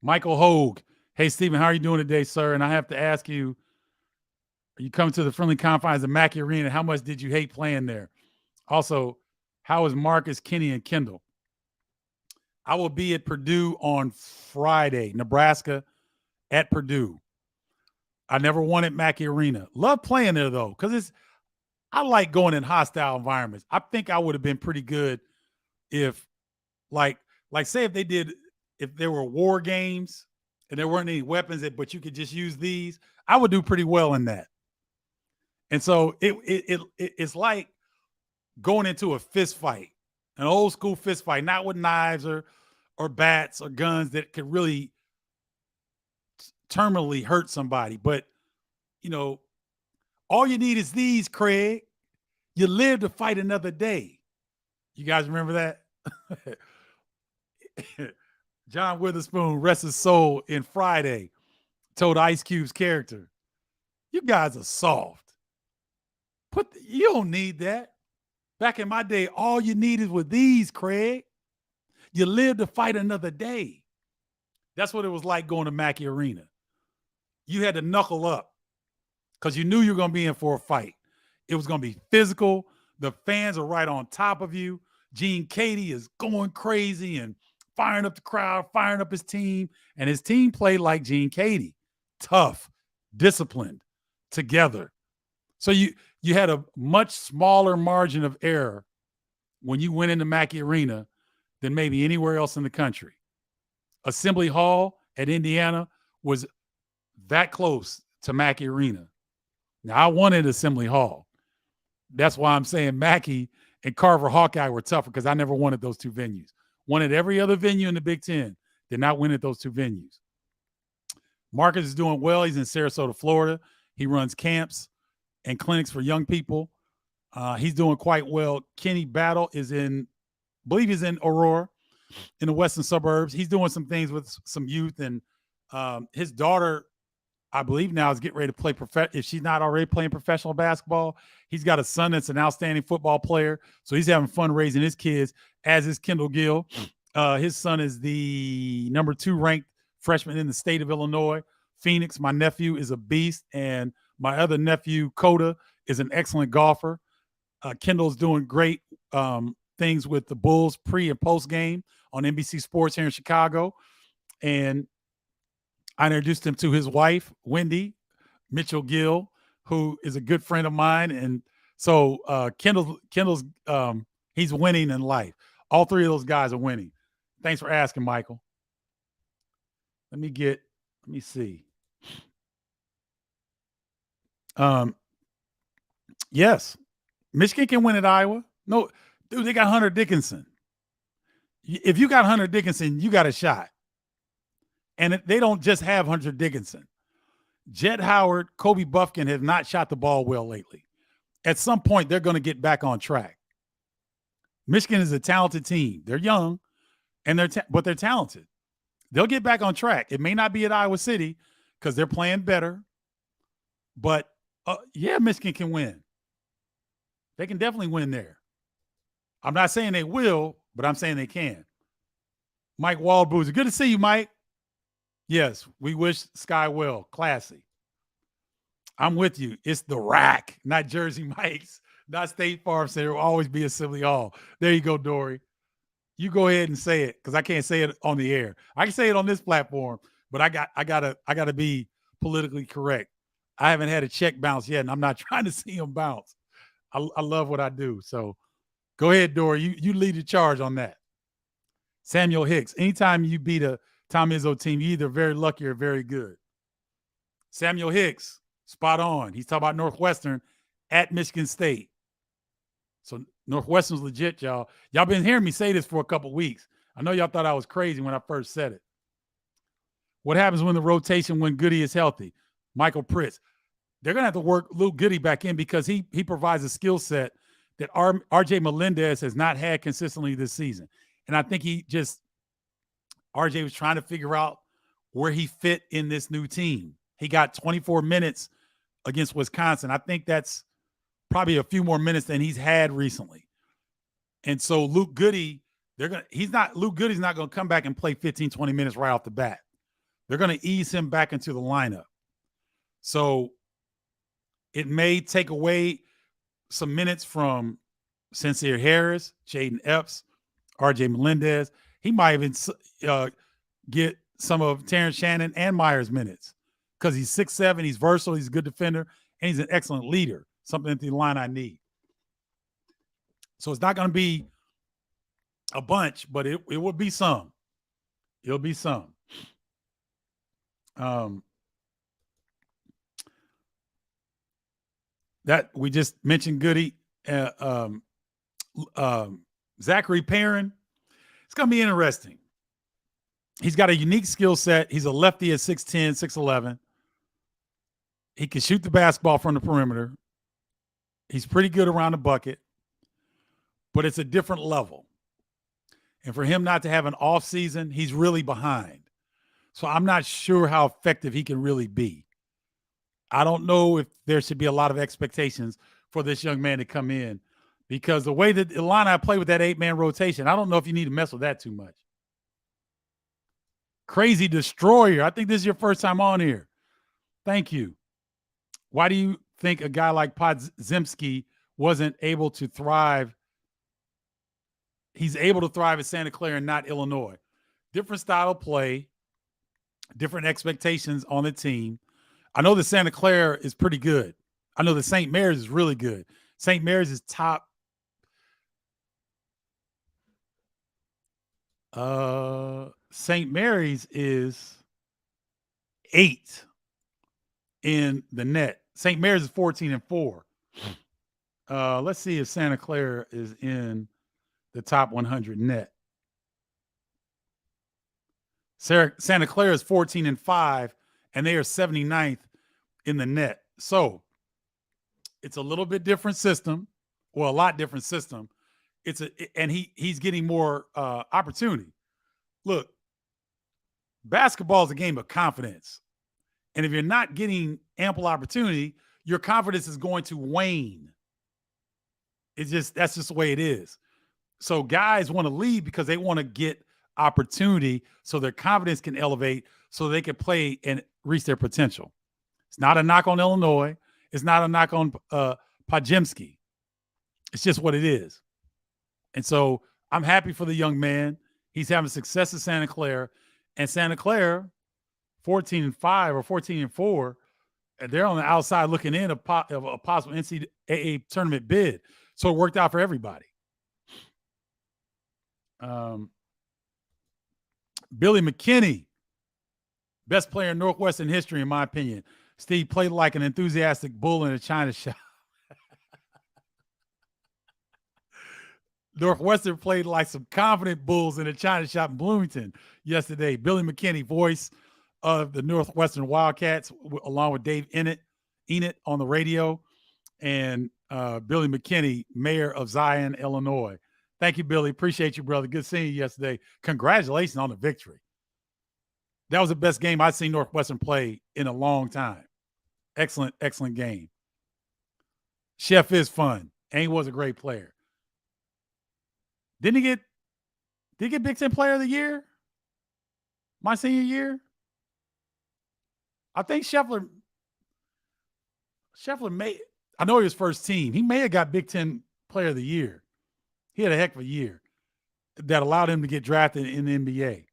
Michael Hogue. Hey, Stephen, how are you doing today, sir? And I have to ask you, you come to the friendly confines of Mackey Arena. How much did you hate playing there? Also, how is Marcus, Kenny, and Kendall? I will be at Purdue on Friday, Nebraska at Purdue. I never wanted Mackey Arena. Love playing there though, because I like going in hostile environments. I think I would have been pretty good if like say if there were war games and there weren't any weapons but you could just use these, I would do pretty well in that. And so it's like going into a fist fight, an old school fist fight, not with knives or bats or guns that could really terminally hurt somebody. But, all you need is these, Craig. You live to fight another day. You guys remember that? John Witherspoon, rest his soul, in Friday, told Ice Cube's character, you guys are soft. You don't need that. Back in my day, all you needed were these, Craig. You live to fight another day. That's what it was like going to Mackey Arena. You had to knuckle up because you knew you were going to be in for a fight. It was going to be physical. The fans are right on top of you. Gene Katie is going crazy and firing up the crowd, firing up his team. And his team played like Gene Katie. Tough, disciplined, together. So you had a much smaller margin of error when you went into Mackey Arena than maybe anywhere else in the country. Assembly Hall at Indiana was that close to Mackey Arena. Now, I wanted Assembly Hall. That's why I'm saying Mackey and Carver Hawkeye were tougher, because I never wanted those two venues. Wanted every other venue in the Big Ten. Did not win at those two venues. Marcus is doing well. He's in Sarasota, Florida. He runs camps and clinics for young people. He's doing quite well. Kenny Battle is I believe he's in Aurora in the western suburbs. He's doing some things with some youth, and his daughter, I believe now, is getting ready to play if she's not already playing professional basketball. He's got a son that's an outstanding football player, so he's having fun raising his kids, as is Kendall Gill. His son is the number 2 ranked freshman in the state of Illinois. Phoenix, my nephew, is a beast, and my other nephew, Coda, is an excellent golfer. Kendall's doing great things with the Bulls pre and post game on NBC Sports here in Chicago. And I introduced him to his wife, Wendy Mitchell Gill, who is a good friend of mine. And so Kendall's he's winning in life. All three of those guys are winning. Thanks for asking, Michael. Let me see. Yes, Michigan can win at Iowa. No, dude, they got Hunter Dickinson. If you got Hunter Dickinson, you got a shot. And they don't just have Hunter Dickinson. Jett Howard, Kobe Buffkin have not shot the ball well lately. At some point, they're going to get back on track. Michigan is a talented team. They're young, but they're talented. They'll get back on track. It may not be at Iowa City because they're playing better. But, Michigan can win. They can definitely win there. I'm not saying they will, but I'm saying they can. Mike Waldboozer. Good to see you, Mike. Yes, we wish Sky well. Classy. I'm with you. It's the Rack, not Jersey Mike's, not State Farm. So there will always be Assembly Hall. There you go, Dory. You go ahead and say it, because I can't say it on the air. I can say it on this platform, but I gotta be politically correct. I haven't had a check bounce yet, and I'm not trying to see them bounce. I love what I do. So go ahead, Dory. You lead the charge on that. Samuel Hicks. Anytime you beat a Tom Izzo team, you're either very lucky or very good. Samuel Hicks, spot on. He's talking about Northwestern at Michigan State. So Northwestern's legit, y'all. Y'all been hearing me say this for a couple weeks. I know y'all thought I was crazy when I first said it. What happens when the rotation when Goody is healthy? Michael Pritz. They're going to have to work Luke Goody back in, because he provides a skill set that RJ Melendez has not had consistently this season. And I think RJ was trying to figure out where he fit in this new team. He got 24 minutes against Wisconsin. I think that's probably a few more minutes than he's had recently. And so Luke Goody, Luke Goody's not going to come back and play 15, 20 minutes right off the bat. They're going to ease him back into the lineup. So it may take away some minutes from Sincere Harris, Jaden Epps, RJ Melendez. He might even get some of Terrence Shannon and Myers minutes. because he's 6'7", he's versatile, he's a good defender, and he's an excellent leader, something at the line I need. So it's not going to be a bunch, but it will be some. It'll be some. That we just mentioned Goody. Zachary Perrin. It's going to be interesting. He's got a unique skill set. He's a lefty at 6'10", 6'11". He can shoot the basketball from the perimeter. He's pretty good around the bucket, but it's a different level. And for him not to have an off season, he's really behind. So I'm not sure how effective he can really be. I don't know if there should be a lot of expectations for this young man to come in, because the way that Illini play with that 8-man rotation, I don't know if you need to mess with that too much. Crazy Destroyer. I think this is your first time on here. Thank you. Why do you think a guy like Podziemski wasn't able to thrive? He's able to thrive at Santa Clara and not Illinois. Different style of play, different expectations on the team. I know that Santa Clara is pretty good. I know that St. Mary's is really good. St. Mary's is top. St. Mary's is 8 in the net. St. Mary's is 14-4. Let's see if Santa Clara is in the top 100 net. Santa Clara is 14-5, and they are 79th in the net. So it's a little bit different system, or a lot different system. And he's getting more opportunity. Look, basketball is a game of confidence. And if you're not getting ample opportunity, your confidence is going to wane. That's just the way it is. So guys want to leave because they want to get opportunity so their confidence can elevate, so they can play and reach their potential. It's not a knock on Illinois. It's not a knock on Podziemski. It's just what it is. And so I'm happy for the young man. He's having success at Santa Clara. And Santa Clara, 14-5 or 14-4, and they're on the outside looking in of a possible NCAA tournament bid. So it worked out for everybody. Billy McKinney, best player in Northwestern history, in my opinion. Steve played like an enthusiastic bull in a china shop. Northwestern played like some confident bulls in a china shop in Bloomington yesterday. Billy McKinney, voice of the Northwestern Wildcats, along with Dave Enid on the radio, and Billy McKinney, mayor of Zion, Illinois. Thank you, Billy. Appreciate you, brother. Good seeing you yesterday. Congratulations on the victory. That was the best game I've seen Northwestern play in a long time. Excellent, excellent game. Chef is fun, and he was a great player. Did he get Big Ten Player of the Year my senior year? I think Scheffler may. I know he was first team. He may have got Big Ten Player of the Year. He had a heck of a year that allowed him to get drafted in the NBA.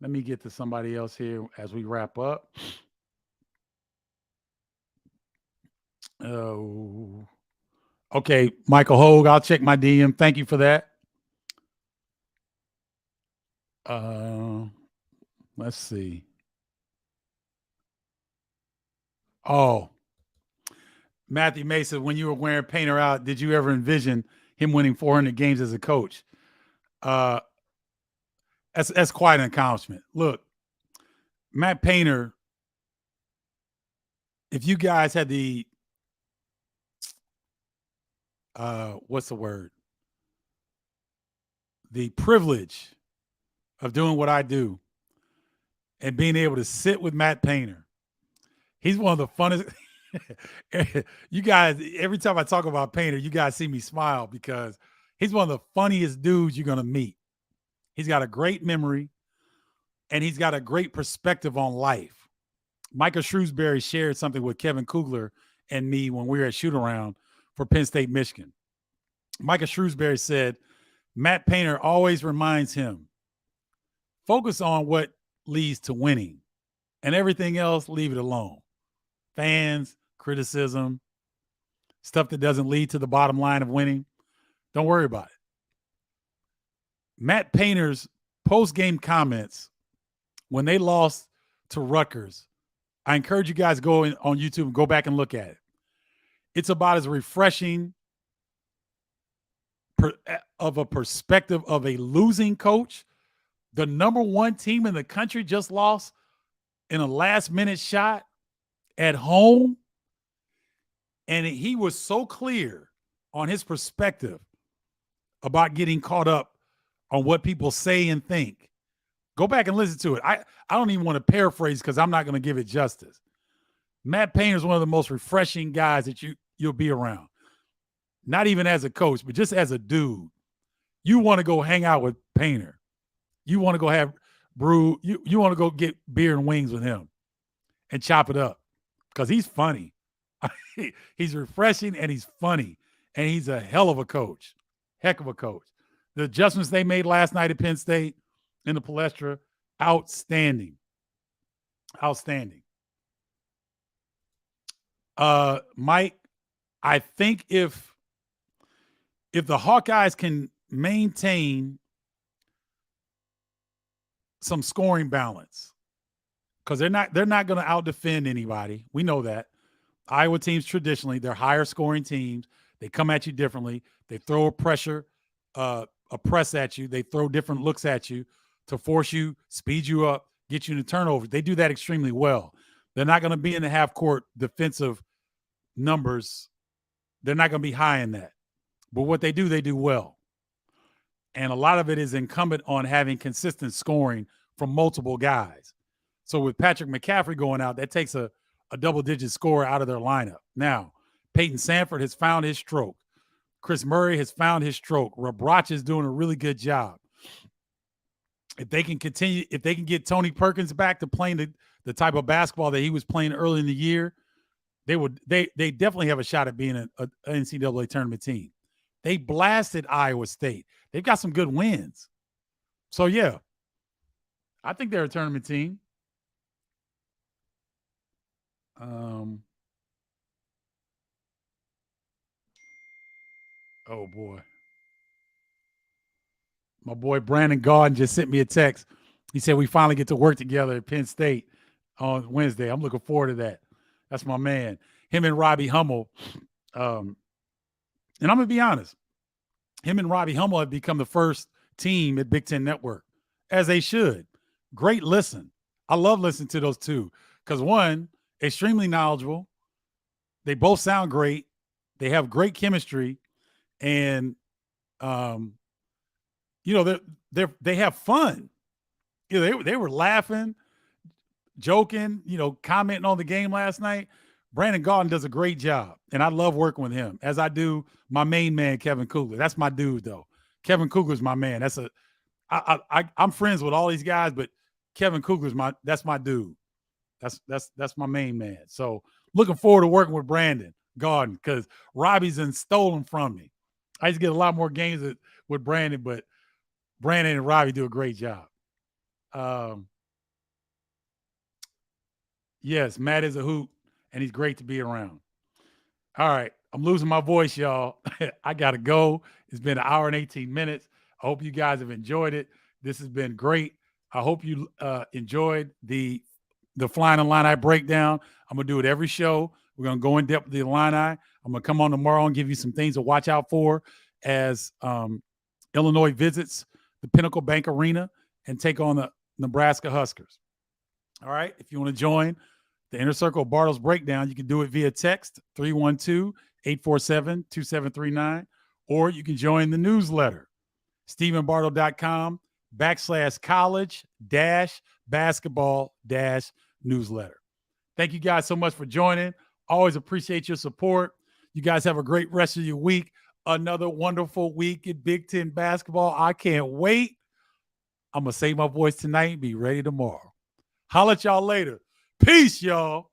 Let me get to somebody else here as we wrap up. Okay, Michael Hogue, I'll check my DM. Thank you for that. Let's see. Oh, Matthew Mason, when you were wearing Painter out, did you ever envision him winning 400 games as a coach? That's quite an accomplishment. Look, Matt Painter, if you guys had the what's the word? The privilege of doing what I do and being able to sit with Matt Painter. He's one of the funnest. You guys, every time I talk about Painter, you guys see me smile because he's one of the funniest dudes you're going to meet. He's got a great memory, and he's got a great perspective on life. Micah Shrewsbury shared something with Kevin Kugler and me when we were at shoot-around for Penn State, Michigan. Micah Shrewsbury said, Matt Painter always reminds him, Focus on what leads to winning, and everything else, leave it alone. Fans, criticism, stuff that doesn't lead to the bottom line of winning, don't worry about it. Matt Painter's post-game comments when they lost to Rutgers, I encourage you guys to go on YouTube and go back and look at it. It's about as refreshing of a perspective of a losing coach. The number one team in the country just lost in a last-minute shot at home. And he was so clear on his perspective about getting caught up on what people say and think. Go back and listen to it. I don't even want to paraphrase because I'm not going to give it justice. Matt Painter is one of the most refreshing guys that you'll be around. Not even as a coach, but just as a dude. You want to go hang out with Painter. You want to go have brew. You want to go get beer and wings with him and chop it up because he's funny. He's refreshing and he's funny. And he's a hell of a coach. Heck of a coach. The adjustments they made last night at Penn State in the Palestra, outstanding. Outstanding. Mike, I think if the Hawkeyes can maintain some scoring balance, because they're not going to out-defend anybody. We know that. Iowa teams traditionally, they're higher scoring teams. They come at you differently. They throw a press at you. They throw different looks at you to force you, speed you up, get you into turnovers. They do that extremely well. They're not going to be in the half-court defensive numbers. They're not going to be high in that. But what they do well. And a lot of it is incumbent on having consistent scoring from multiple guys. So with Patrick McCaffrey going out, that takes a double-digit scorer out of their lineup. Now, Peyton Sanford has found his stroke. Chris Murray has found his stroke. Rabrach is doing a really good job. If they can get Tony Perkins back to playing the type of basketball that he was playing early in the year, they definitely have a shot at being an NCAA tournament team. They blasted Iowa State. They've got some good wins. So, yeah, I think they're a tournament team. Oh, boy. My boy Brandon Garden just sent me a text. He said we finally get to work together at Penn State on Wednesday. I'm looking forward to that. That's my man. Him and Robbie Hummel. And I'm going to be honest. Him and Robbie Hummel have become the first team at Big Ten Network, as they should. Great listen. I love listening to those two because, one, extremely knowledgeable. They both sound great. They have great chemistry. And, they have fun. They were laughing, joking, commenting on the game last night. Brandon Garden does a great job, and I love working with him, as I do my main man, Kevin Kugler. That's my dude, though. Kevin Kugler's my man. I'm friends with all these guys, but Kevin Kugler's that's my dude. That's my main man. So looking forward to working with Brandon Garden because Robbie's stolen from me. I used to get a lot more games with Brandon, but Brandon and Robbie do a great job. Yes, Matt is a hoot, and he's great to be around. All right, I'm losing my voice, y'all. I got to go. It's been 1 hour and 18 minutes. I hope you guys have enjoyed it. This has been great. I hope you enjoyed the Flying Illini breakdown. I'm going to do it every show. We're going to go in depth with the Illini. I'm going to come on tomorrow and give you some things to watch out for as Illinois visits the Pinnacle Bank Arena and take on the Nebraska Huskers. All right, if you want to join the Inner Circle of Bardo's Breakdown, you can do it via text, 312-847-2739, or you can join the newsletter, StephenBardo.com/college-basketball-newsletter. Thank you guys so much for joining. Always appreciate your support. You guys have a great rest of your week. Another wonderful week in Big Ten basketball. I can't wait. I'm going to save my voice tonight and be ready tomorrow. Holla at y'all later. Peace, y'all.